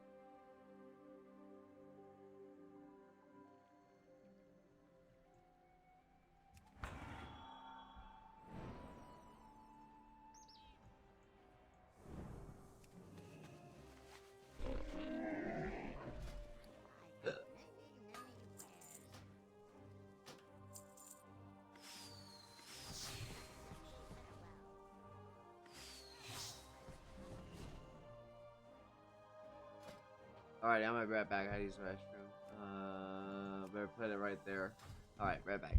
Alright, I'm gonna be right back. I use the restroom. Better put it right there. Alright, right back.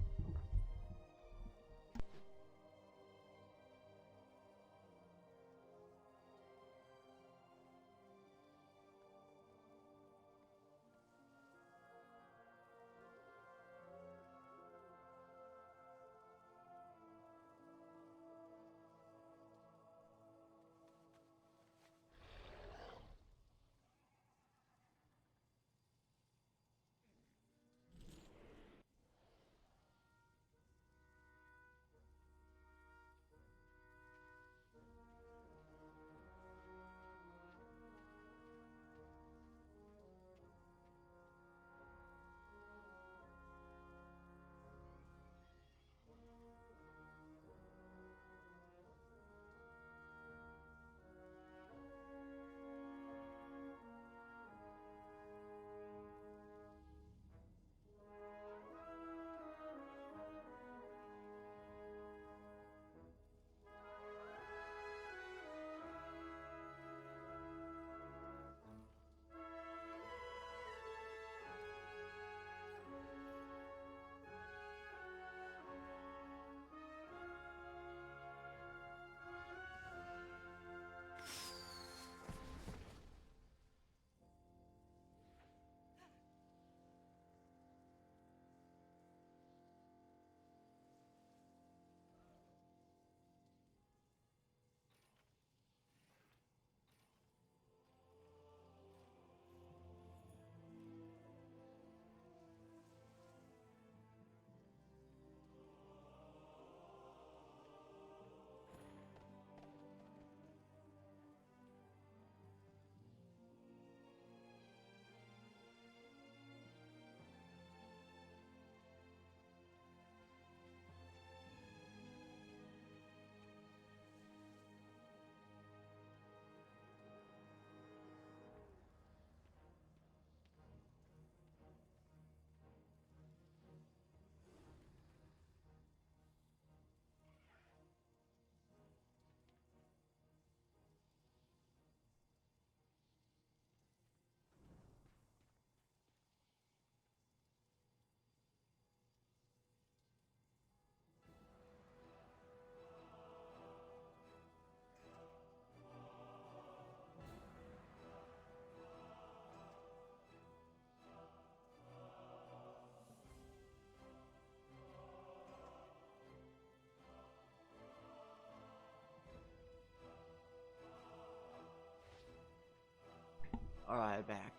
Alright, back.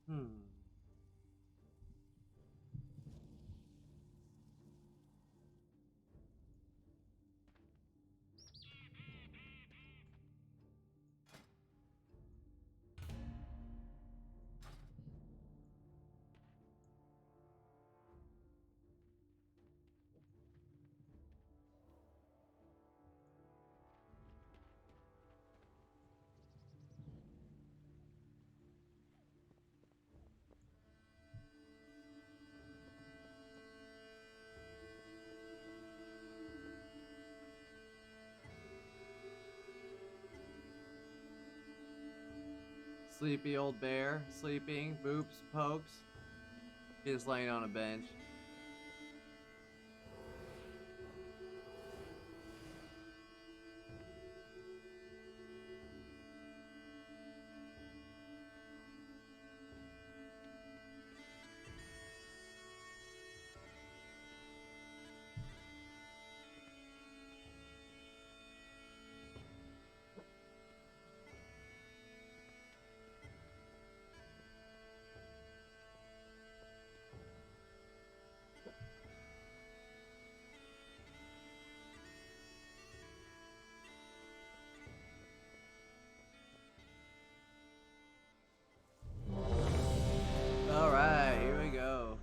Hmm. Sleepy old bear, sleeping, boops, pokes. He's laying on a bench. Alright, here we go.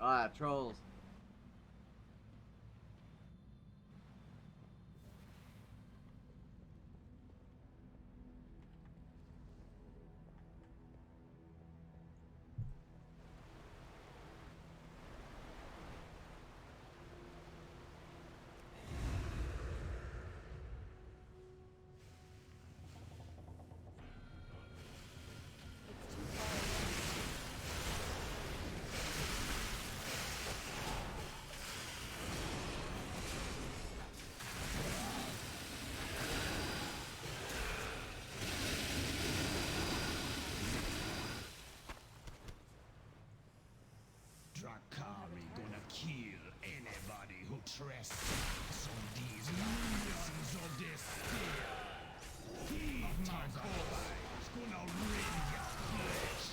Ah, trolls. It's too far away. Drakari gonna kill anybody who trespass on these minions of despair. He, my boy, is gonna rend your flesh.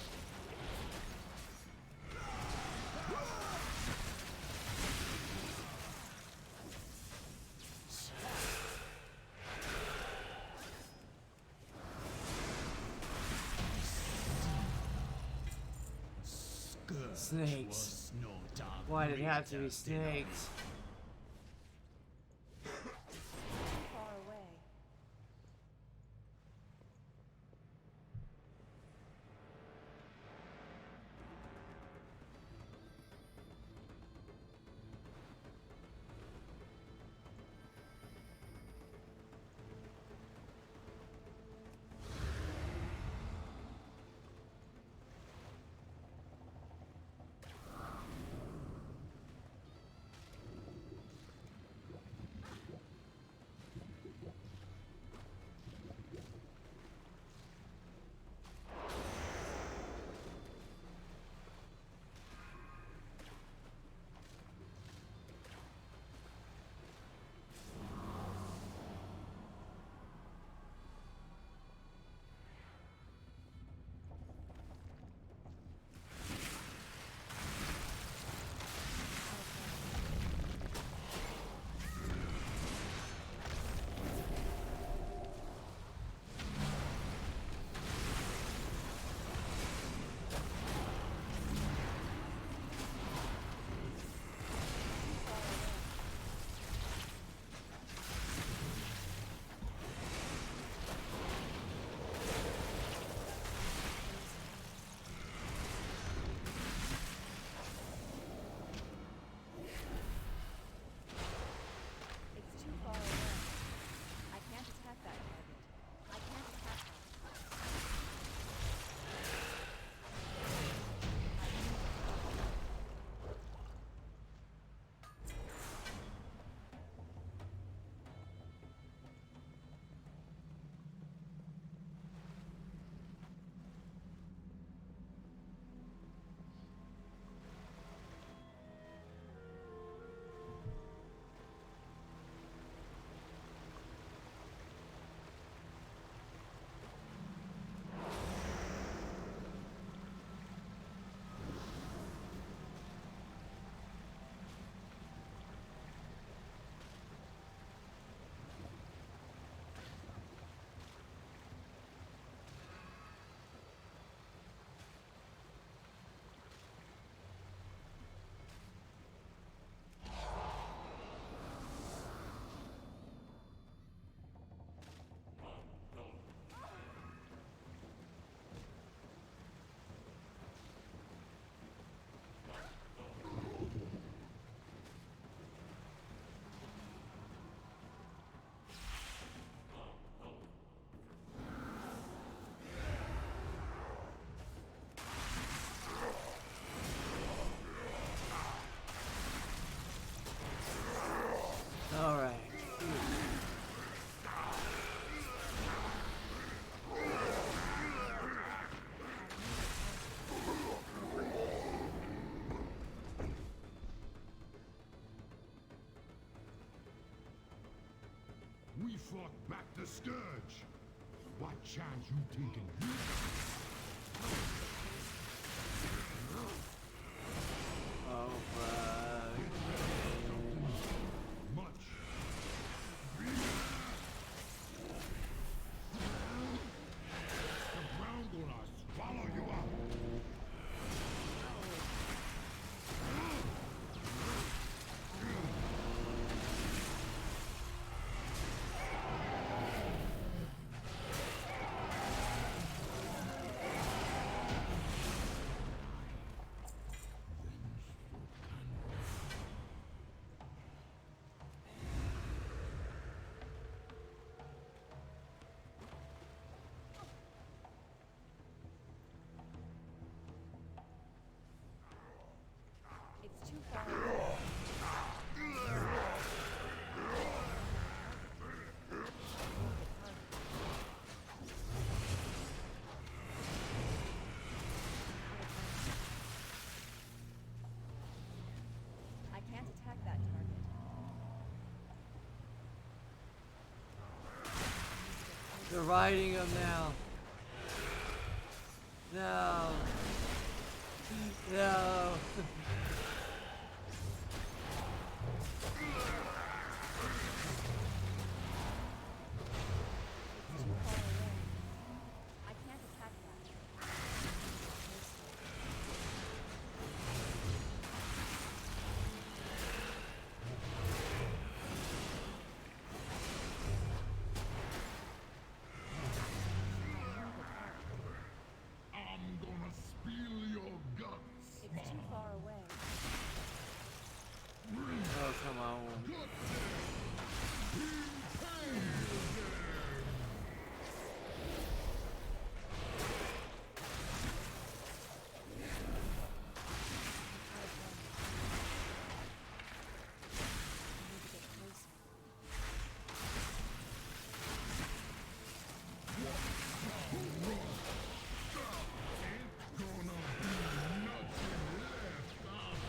Scourge Snakes. was no dark Why did it have to be greater than snakes? Too far away. brought back the scourge. What chance you taking? Oh, fuck. Much. The ground gonna swallow you up. It's too far away. I can't attack that target. They're riding him now. No. No. It's too far away. I can't attack that. I'm gonna spill your guts. It's too far away. Oh, come on. I need to get closer. Gonna be nothing left after this. It's too far away.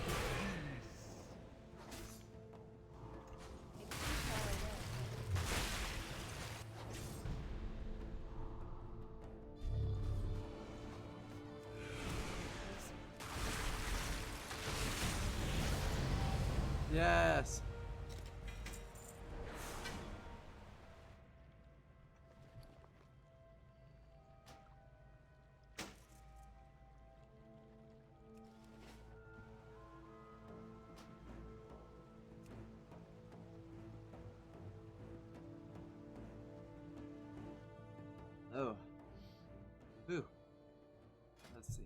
Yes. Oh. Whew. Let's see.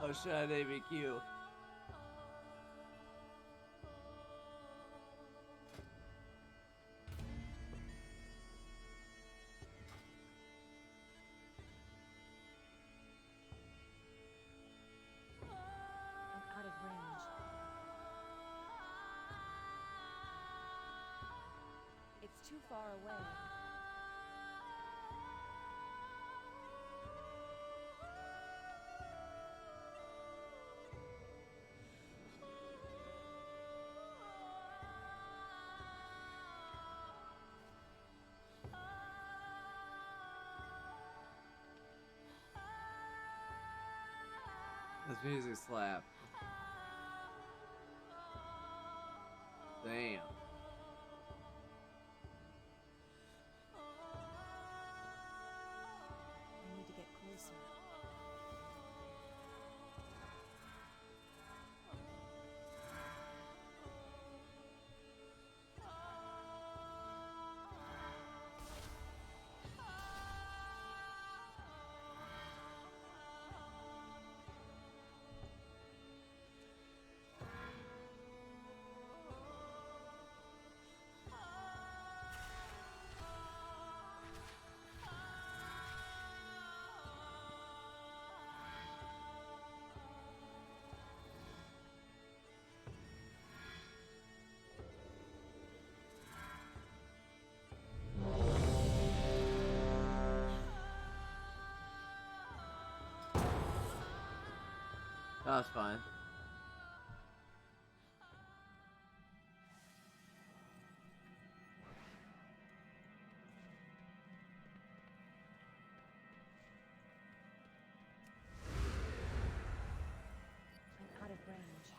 Oh, should I name it Q? I'm out of range. It's too far away. This music slap. Damn. That was fun. I'm out of range.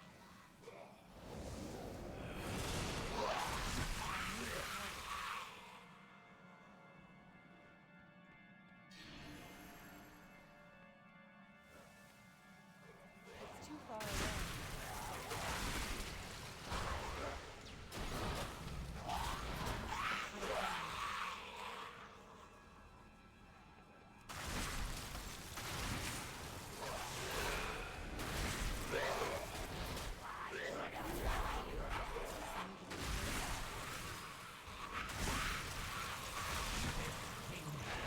It's too far away.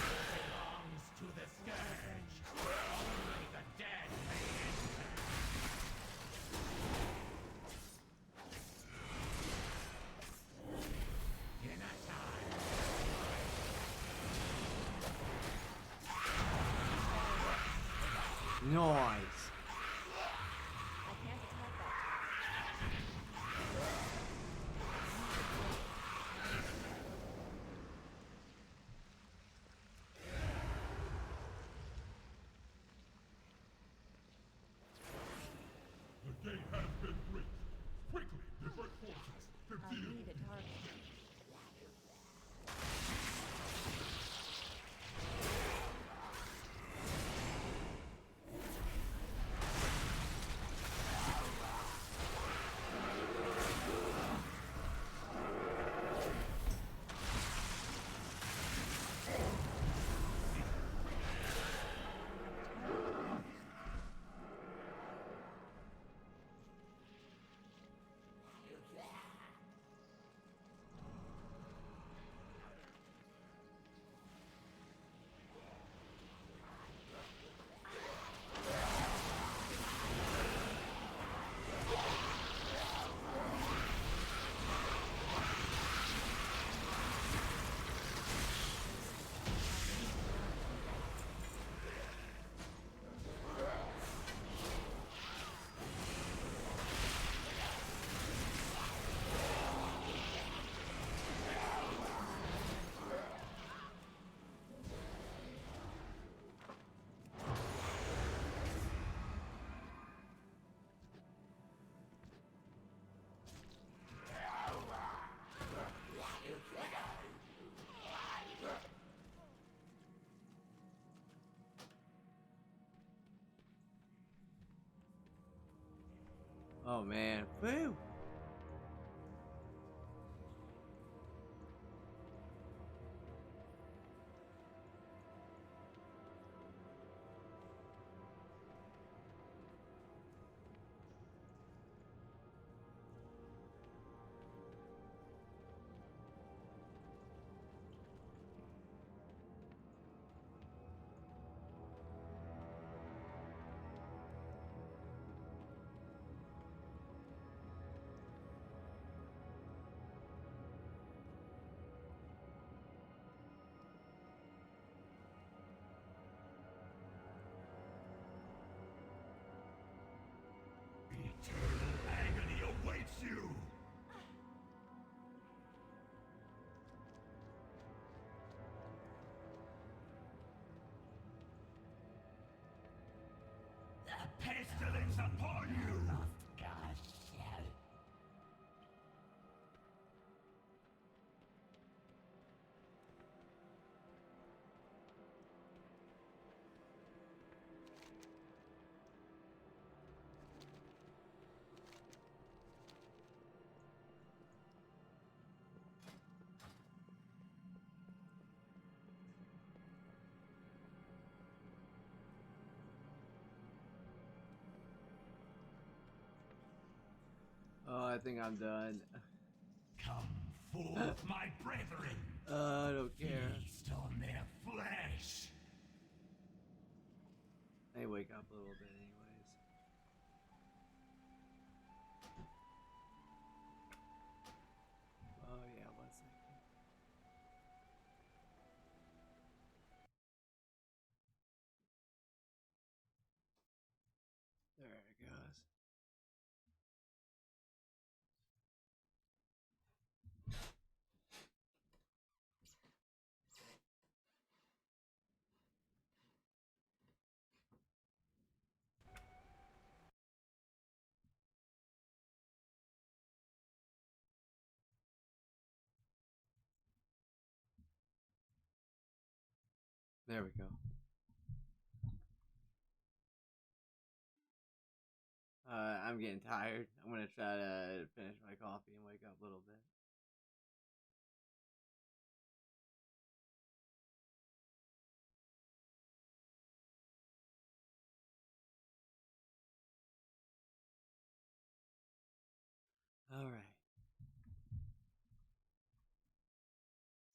Belongs to the scourge. Only the dead may enter. In a time. Nice. I can't attack that. The gate has been breached. Quickly, divert forces. The I deal need a target. Oh man. Woo! Eternal agony awaits you. The pestilence upon you. God shall. Oh, I think I'm done. Come forth, my brethren. I don't care. Feast on their flesh. They wake up a little bit anyways. Oh yeah, 1 second. There we go. There we go. I'm getting tired. I'm gonna try to finish my coffee and wake up a little bit. All right.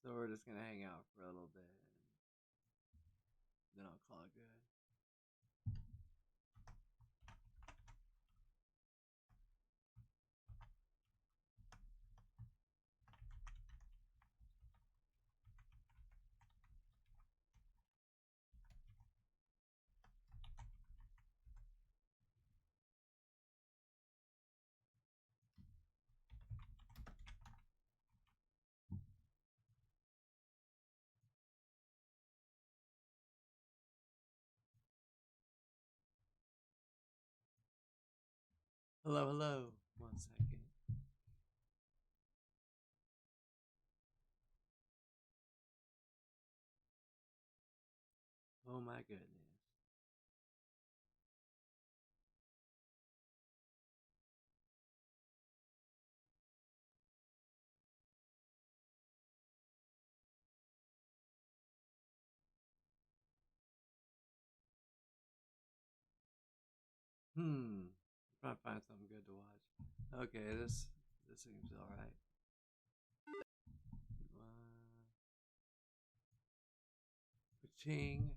So we're just gonna hang out for a little bit, and then I'll call it good. Hello, hello. 1 second. Oh my goodness. Trying to find something good to watch. Okay, this seems alright. Ching.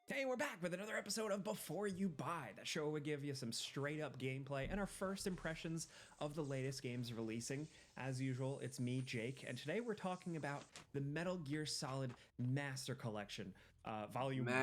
Hey, we're back with another episode of Before You Buy. That show would give you some straight up gameplay and our first impressions of the latest games releasing. As usual, it's me, Jake, and today we're talking about the Metal Gear Solid Master Collection, Volume 1.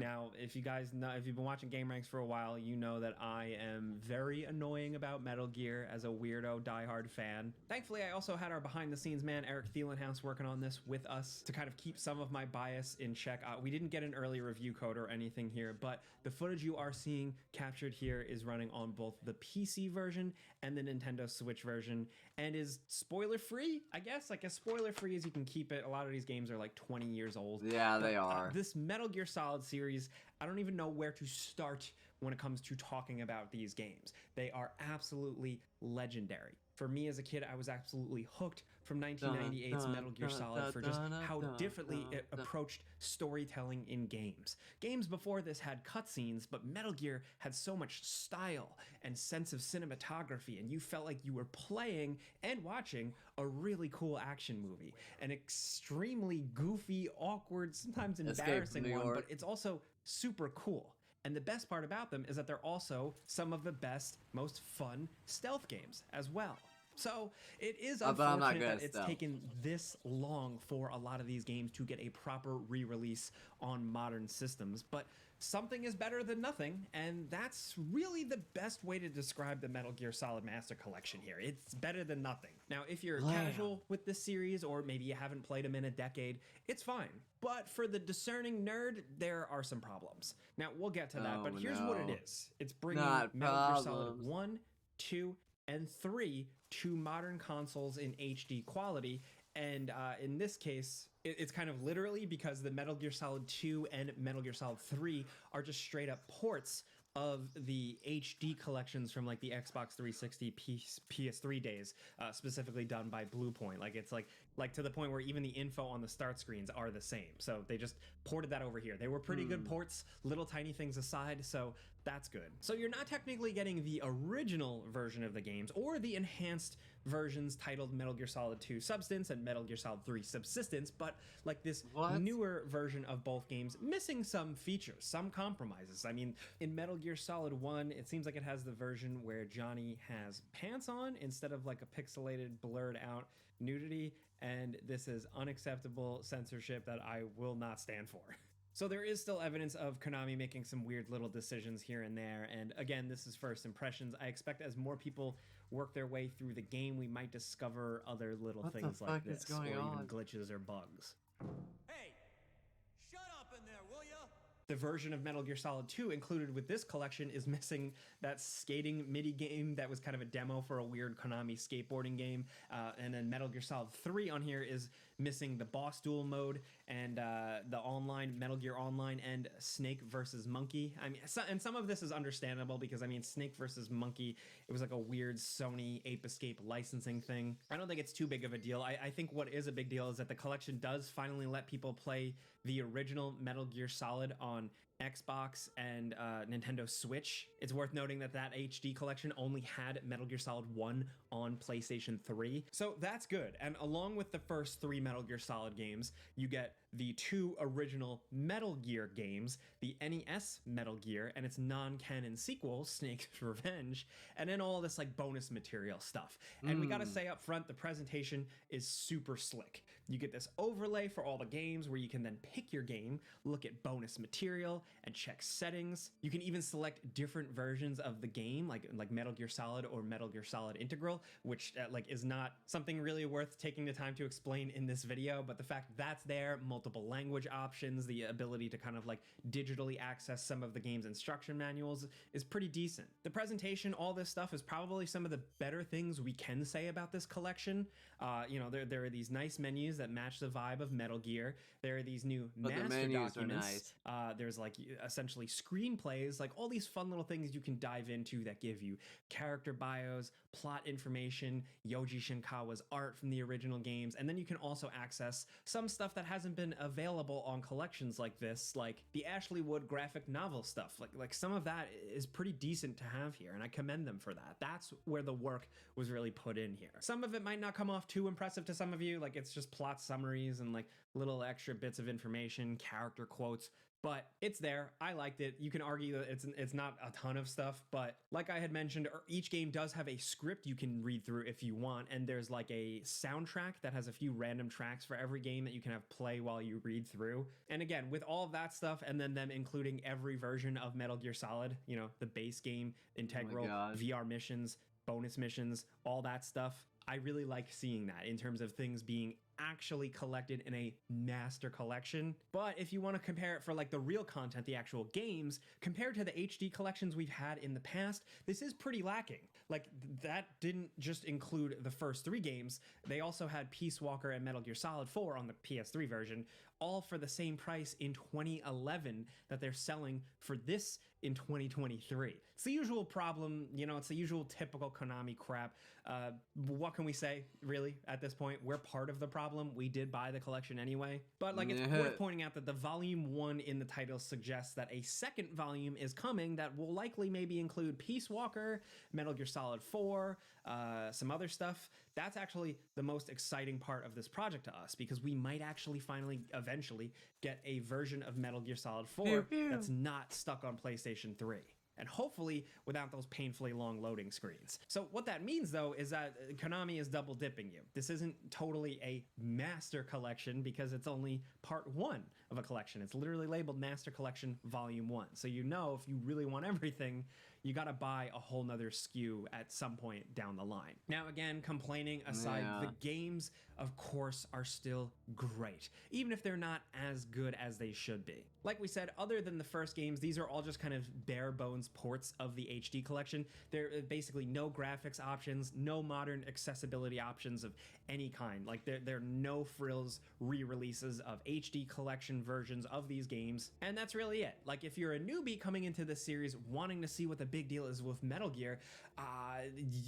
Now, if you guys know, if you've been watching Game Ranks for a while, you know that I am very annoying about Metal Gear as a weirdo diehard fan. Thankfully, I also had our behind the scenes man, Eric Thielenhouse, working on this with us to kind of keep some of my bias in check. We didn't get an early review code or anything here, but the footage you are seeing captured here is running on both the PC version and the Nintendo Switch version, and is spoiler free, I guess. Like as spoiler free as you can keep it. A lot of these games are like 20 years old. Yeah, they are. This Metal Gear Solid series, I don't even know where to start when it comes to talking about these games. They are absolutely legendary. For me as a kid, I was absolutely hooked from 1998's Metal Gear Solid for just how differently it approached storytelling in games. Games before this had cutscenes, but Metal Gear had so much style and sense of cinematography, and you felt like you were playing and watching a really cool action movie. An extremely goofy, awkward, sometimes embarrassing one, but it's also super cool. And the best part about them is that they're also some of the best, most fun stealth games as well. So it is unfortunate that it's taken this long for a lot of these games to get a proper re-release on modern systems, but something is better than nothing, and that's really the best way to describe the Metal Gear Solid Master Collection here. It's better than nothing. Now, if you're casual with this series, or maybe you haven't played them in a decade, it's fine. But for the discerning nerd, there are some problems. Now, we'll get to that, but here's what it is. It's bringing Metal Gear Solid 1, 2, and 3 to modern consoles in HD quality. And in this case, it's kind of literally because the Metal Gear Solid 2 and Metal Gear Solid 3 are just straight up ports of the HD collections from like the Xbox 360 PS3 days, specifically done by Bluepoint. Like it's like to the point where even the info on the start screens are the same. So they just ported that over here. They were pretty good ports, little tiny things aside, so that's good. So you're not technically getting the original version of the games or the enhanced versions titled Metal Gear Solid 2 Substance and Metal Gear Solid 3 Subsistence, but like this newer version of both games, missing some features, some compromises. I mean, in Metal Gear Solid 1, it seems like it has the version where Johnny has pants on instead of like a pixelated, blurred out nudity, and this is unacceptable censorship that I will not stand for. So there is still evidence of Konami making some weird little decisions here and there, and again, this is first impressions. I expect as more people work their way through the game, we might discover other little things like this, or even glitches or bugs. Hey, shut up in there, will ya? The version of Metal Gear Solid 2 included with this collection is missing that skating MIDI game that was kind of a demo for a weird Konami skateboarding game. And then Metal Gear Solid 3 on here is missing the boss duel mode and the online Metal Gear Online and Snake versus Monkey. I mean, and some of this is understandable because I mean, Snake versus Monkey, it was like a weird Sony Ape Escape licensing thing. I don't think it's too big of a deal. I think what is a big deal is that the collection does finally let people play the original Metal Gear Solid on Xbox and Nintendo Switch. It's worth noting that that HD collection only had Metal Gear Solid 1 on PlayStation 3. So that's good. And along with the first 3 Metal Gear Solid games, you get the 2 original Metal Gear games, the NES Metal Gear and its non-canon sequel, Snake's Revenge, and then all this like bonus material stuff. And we gotta say up front, the presentation is super slick. You get this overlay for all the games where you can then pick your game, look at bonus material, and check settings. You can even select different versions of the game, like Metal Gear Solid or Metal Gear Solid Integral, which like is not something really worth taking the time to explain in this video, but the fact that's there, multiple language options, the ability to kind of like digitally access some of the game's instruction manuals is pretty decent. The presentation, all this stuff is probably some of the better things we can say about this collection. You know, there are these nice menus that match the vibe of Metal Gear. There are these new master documents. There's like essentially screenplays, like all these fun little things you can dive into that give you character bios, plot information, Yoji Shinkawa's art from the original games, and then you can also access some stuff that hasn't been available on collections like this, like the Ashley Wood graphic novel stuff. Like some of that is pretty decent to have here, and I commend them for that. That's where the work was really put in here. Some of it might not come off too impressive to some of you, like it's just plot summaries and like little extra bits of information, character quotes, but it's there. I liked it. You can argue that it's not a ton of stuff, but like I had mentioned, each game does have a script you can read through if you want, and there's like a soundtrack that has a few random tracks for every game that you can have play while you read through. And again, with all of that stuff, and then them including every version of Metal Gear Solid, you know, the base game, integral, VR missions, bonus missions, all that stuff. I really like seeing that in terms of things being actually collected in a master collection. But if you want to compare it for like the real content, the actual games, compared to the HD collections we've had in the past, this is pretty lacking. Like that didn't just include the first 3 games. They also had Peace Walker and Metal Gear Solid 4 on the PS3 version, all for the same price in 2011 that they're selling for this in 2023. It's the usual problem, you know, it's the usual typical Konami crap. What can we say, really, at this point? We're part of the problem. We did buy the collection anyway. But like, it's worth pointing out that the volume 1 in the title suggests that a second volume is coming that will likely maybe include Peace Walker, Metal Gear Solid 4, some other stuff. That's actually the most exciting part of this project to us, because we might actually finally eventually get a version of Metal Gear Solid 4 that's not stuck on PlayStation 3. And hopefully without those painfully long loading screens. So what that means, though, is that Konami is double dipping you. This isn't totally a master collection because it's only part 1 of a collection. It's literally labeled Master Collection Volume 1. So you know, if you really want everything, you gotta buy a whole nother SKU at some point down the line. Now again, complaining aside, the games, of course, are still great, even if they're not as good as they should be. Like we said, other than the first games, these are all just kind of bare bones ports of the HD collection. There are basically no graphics options, no modern accessibility options of any kind. Like there are no frills re-releases of HD collection versions of these games, and that's really it. Like if you're a newbie coming into this series wanting to see what the big deal is with Metal Gear,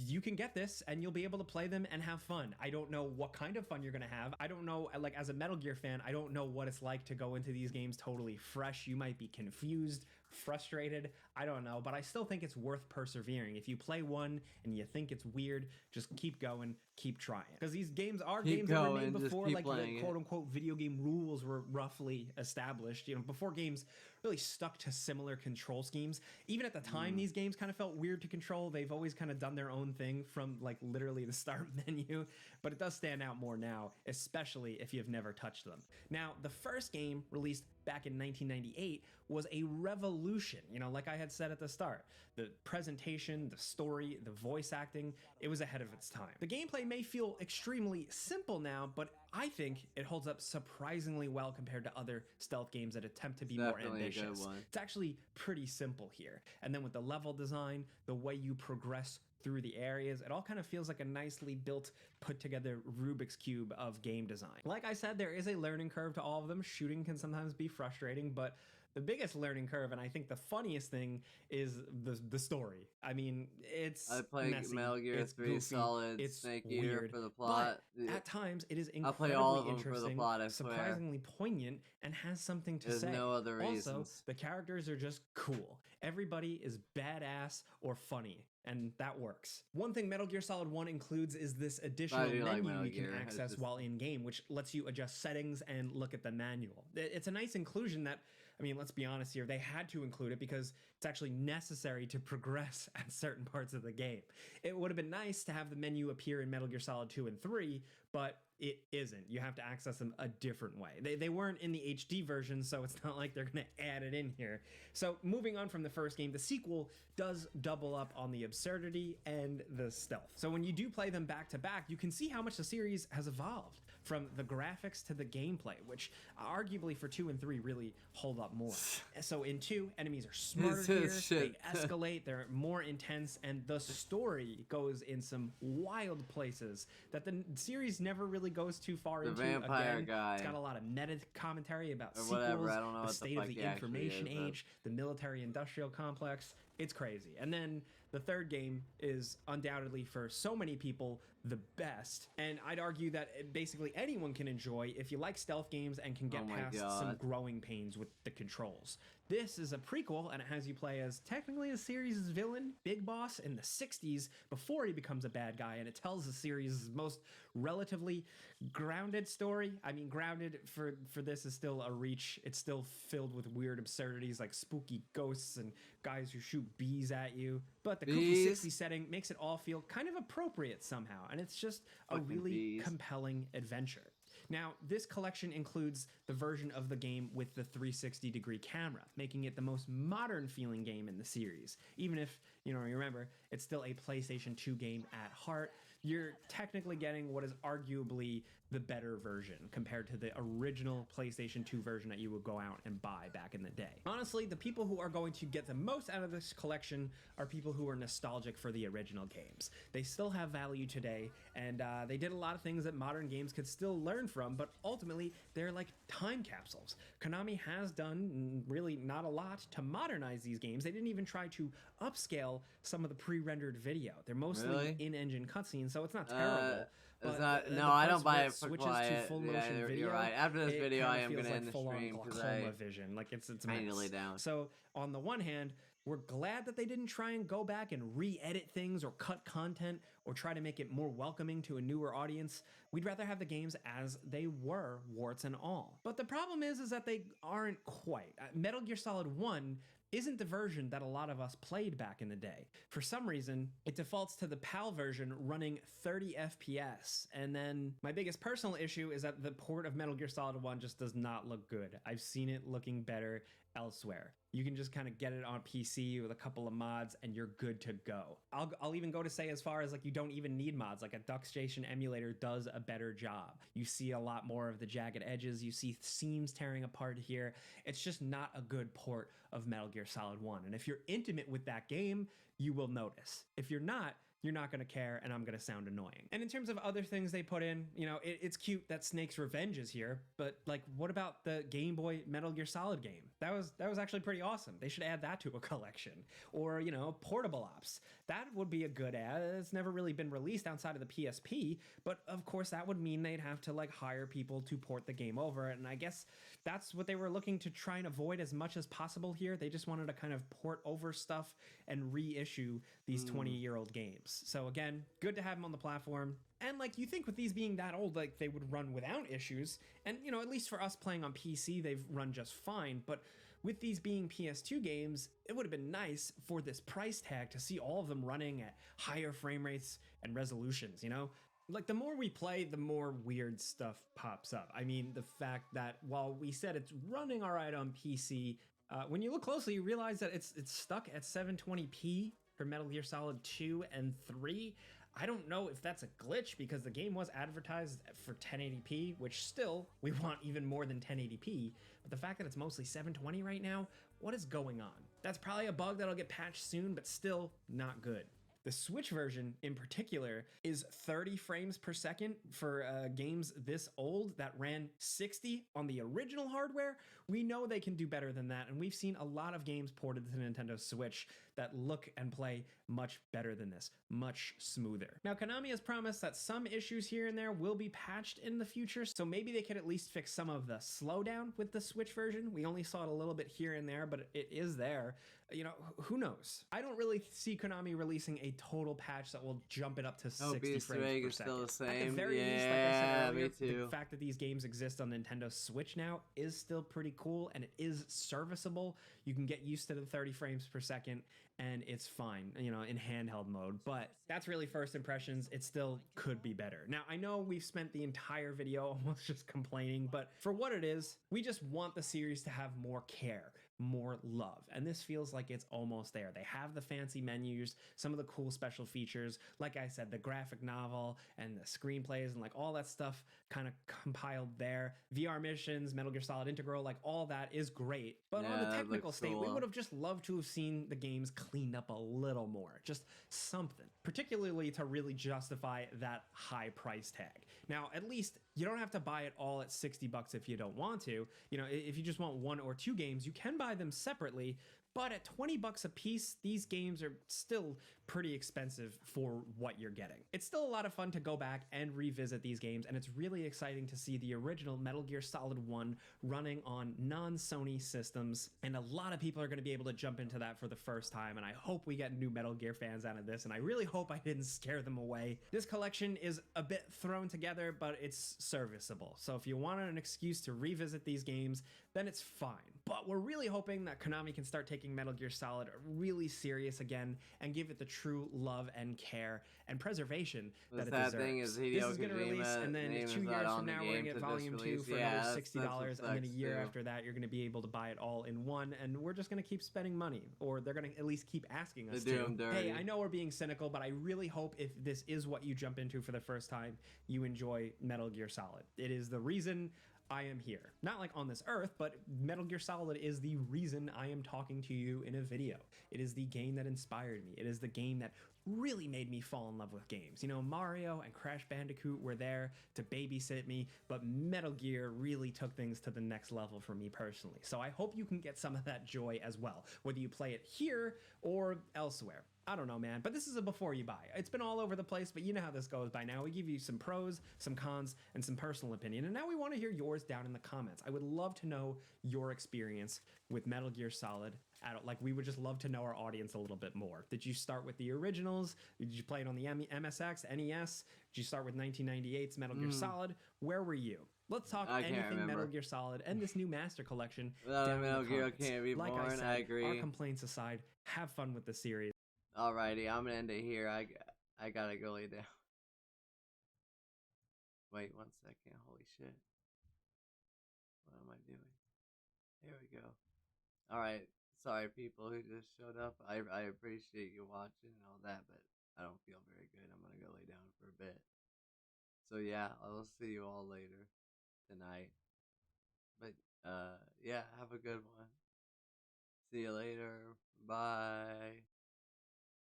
you can get this and you'll be able to play them and have fun. I don't know what kind of fun you're gonna have. I don't know, like as a Metal Gear fan, I don't know what it's like to go into these games totally fresh. You might be confused, frustrated, I don't know, but I still think it's worth persevering. If you play one and you think it's weird, just keep going, keep trying. Because these games are games that were made before like the quote-unquote video game rules were roughly established, you know, before games really stuck to similar control schemes. Even at the time, these games kind of felt weird to control. They've always kind of done their own thing from like literally the start menu, but it does stand out more now, especially if you've never touched them. Now, the first game released back in 1998 was a revolution, you know, like I had said at the start. The presentation, the story, the voice acting, it was ahead of its time. The gameplay may feel extremely simple now, but I think it holds up surprisingly well compared to other stealth games that attempt to be more ambitious. It's actually pretty simple here. And then with the level design, the way you progress through the areas. It all kind of feels like a nicely built, put together Rubik's Cube of game design. Like I said, there is a learning curve to all of them. Shooting can sometimes be frustrating, but the biggest learning curve, and I think the funniest thing, is the story. I mean, it's I play messy, Metal Gear it's 3 goofy, Solid it's Snake Eater weird, for the plot. but at times it is I'll play incredibly all of them for the interesting, plot, I swear. surprisingly poignant, and has something to There's say. no other Also, reasons. the characters are just cool. Everybody is badass or funny, and that works. One thing Metal Gear Solid 1 includes is this additional do like menu Metal you can Gear, it's access just- while in game, which lets you adjust settings and look at the manual. It's a nice inclusion that, I mean, let's be honest here, they had to include it because it's actually necessary to progress at certain parts of the game. It would have been nice to have the menu appear in Metal Gear Solid 2 and 3, but it isn't. You have to access them a different way. They weren't in the HD version, so it's not like they're going to add it in here. So moving on from the first game, the sequel does double up on the absurdity and the stealth. So when you do play them back to back, you can see how much the series has evolved, from the graphics to the gameplay, which arguably for 2 and 3 really hold up more. So in 2, enemies are smarter here, Shit. they escalate, they're more intense, and the story goes in some wild places that the series never really goes too far The into. vampire Again, guy. it's got a lot of meta commentary about Or sequels, whatever, I don't know the what the state fuck of the he actually information is, but- age, the military-industrial complex. It's crazy. And then the third game is undoubtedly, for so many people, the best. And I'd argue that basically anyone can enjoy if you like stealth games and can get Oh my past some God. growing pains with the controls. This is a prequel, and it has you play as technically the series' villain, Big Boss, in the 60s before he becomes a bad guy, and it tells the series' most relatively grounded story. I mean, grounded for this is still a reach. It's still filled with weird absurdities like spooky ghosts and guys who shoot bees at you. But the kooky Bees? 60s setting makes it all feel kind of appropriate somehow, and it's just a Fucking really bees. compelling adventure. Now, this collection includes the version of the game with the 360-degree camera, making it the most modern feeling game in the series. Even if, you remember, it's still a PlayStation 2 game at heart, you're technically getting what is arguably the better version compared to the original PlayStation 2 version that you would go out and buy back in the day. Honestly, the people who are going to get the most out of this collection are people who are nostalgic for the original games. They still have value today, and they did a lot of things that modern games could still learn from, but ultimately, they're like time capsules. Konami has done really not a lot to modernize these games. They didn't even try to upscale some of the pre-rendered video. They're mostly Really? in-engine cutscenes, so it's not terrible. It's but not. the No, I parts don't buy where it for switches quiet. to full Yeah, motion you're video. right. After this it video, kinda I am feels gonna like end the full-on stream because glaucoma vision. Like it's a I need to mess. lay down. So on the one hand, we're glad that they didn't try and go back and re-edit things or cut content or try to make it more welcoming to a newer audience. We'd rather have the games as they were, warts and all. But the problem is that they aren't quite. Metal Gear Solid 1 isn't the version that a lot of us played back in the day. For some reason, it defaults to the PAL version running 30 FPS. And then my biggest personal issue is that the port of Metal Gear Solid 1 just does not look good. I've seen it looking better elsewhere. You can just kind of get it on PC with a couple of mods and you're good to go. I'll even go to say as far as like you don't even need mods. Like a DuckStation emulator does a better job. You see a lot more of the jagged edges. You see seams tearing apart here. It's just not a good port of Metal Gear Solid 1. And if you're intimate with that game, you will notice. If you're not going to care, and I'm going to sound annoying. And in terms of other things they put in, it's cute that Snake's Revenge is here, but like, what about the Game Boy Metal Gear Solid game? That was actually pretty awesome. They should add that to a collection. Or, Portable Ops. That would be a good ad. It's never really been released outside of the PSP, but of course that would mean they'd have to like hire people to port the game over, and I guess that's what they were looking to try and avoid as much as possible here. They just wanted to kind of port over stuff and reissue these 20-year-old games. So again, good to have them on the platform. And like, you think with these being that old, like they would run without issues. And at least for us playing on PC, they've run just fine. But with these being PS2 games, it would have been nice for this price tag to see all of them running at higher frame rates and resolutions, Like, the more we play, the more weird stuff pops up. I mean, the fact that while we said it's running all right on PC, when you look closely, you realize that it's stuck at 720p for Metal Gear Solid 2 and 3. I don't know if that's a glitch because the game was advertised for 1080p, which still, we want even more than 1080p. But the fact that it's mostly 720 right now, what is going on? That's probably a bug that'll get patched soon, but still not good. The Switch version in particular is 30 frames per second for games this old that ran 60 on the original hardware. We know they can do better than that, and we've seen a lot of games ported to the Nintendo Switch that look and play much better than this, much smoother. Now, Konami has promised that some issues here and there will be patched in the future, so maybe they could at least fix some of the slowdown with the Switch version. We only saw it a little bit here and there, but it is there. You know, who knows? I don't really see Konami releasing a total patch that will jump it up to 60 Beast frames Rig per is second. still the At same. the very least, like I Yeah, said me earlier, too. the fact that these games exist on Nintendo Switch now is still pretty cool, and it is serviceable. You can get used to the 30 frames per second, and it's fine, you know, in handheld mode. But that's really first impressions. It still could be better. Now, I know we've spent the entire video almost just complaining, but for what it is, we just want the series to have more care, more love, and this feels like it's almost there. They have the fancy menus, some of the cool special features, like I said, the graphic novel and the screenplays and like all that stuff kind of compiled there. VR missions, Metal Gear Solid Integral, like all that is great, but Yeah, on the that technical looks state, we cool. would have just loved to have seen the games cleaned up a little more, just something, particularly to really justify that high price tag. Now, at least you don't have to buy it all at 60 bucks if you don't want to. You know, if you just want one or two games, you can buy them separately, but at 20 bucks a piece, these games are still pretty expensive for what you're getting. It's still a lot of fun to go back and revisit these games, and it's really exciting to see the original Metal Gear Solid 1 running on non-Sony systems, and a lot of people are going to be able to jump into that for the first time, and I hope we get new Metal Gear fans out of this, and I really hope I didn't scare them away. This collection is a bit thrown together, but it's serviceable, so if you wanted an excuse to revisit these games, then it's fine. But we're really hoping that Konami can start taking Metal Gear Solid really serious again and give it the true love and care and preservation that it sad deserves. thing is This Hideo is going to release, Kojima and then name 2 is not years on from the now, we're going to game get to Volume just 2 release. for Yeah, another that's what $60, and then a sucks, year too. after that, you're going to be able to buy it all in one, and we're just going to keep spending money, or they're going to at least keep asking us They do to. 'em dirty. Hey, I know we're being cynical, but I really hope if this is what you jump into for the first time, you enjoy Metal Gear Solid. It is the reason I am here. Not like on this earth, but Metal Gear Solid is the reason I am talking to you in a video. It is the game that inspired me. It is the game that really made me fall in love with games. You know, Mario and Crash Bandicoot were there to babysit me, but Metal Gear really took things to the next level for me personally. So I hope you can get some of that joy as well, whether you play it here or elsewhere. I don't know, man, but this is a before you buy. It's been all over the place, but you know how this goes by now. We give you some pros, some cons, and some personal opinion, and now we want to hear yours down in the comments. I would love to know your experience with Metal Gear Solid. Like, we would just love to know our audience a little bit more. Did you start with the originals? Did you play it on the MSX, NES? Did you start with 1998's Metal Gear Solid? Where were you? Let's talk I can't anything remember. Metal Gear Solid and this new Master Collection Without down in Metal the Gear, comments. can't be Like born. I said, I agree. our complaints aside, have fun with the series. Alrighty, I'm gonna end it here. I gotta go lay down. Wait 1 second. Holy shit. What am I doing? There we go. Alright. Sorry, people who just showed up. I appreciate you watching and all that, but I don't feel very good. I'm gonna go lay down for a bit. So yeah, I'll see you all later tonight. But yeah, have a good one. See you later. Bye.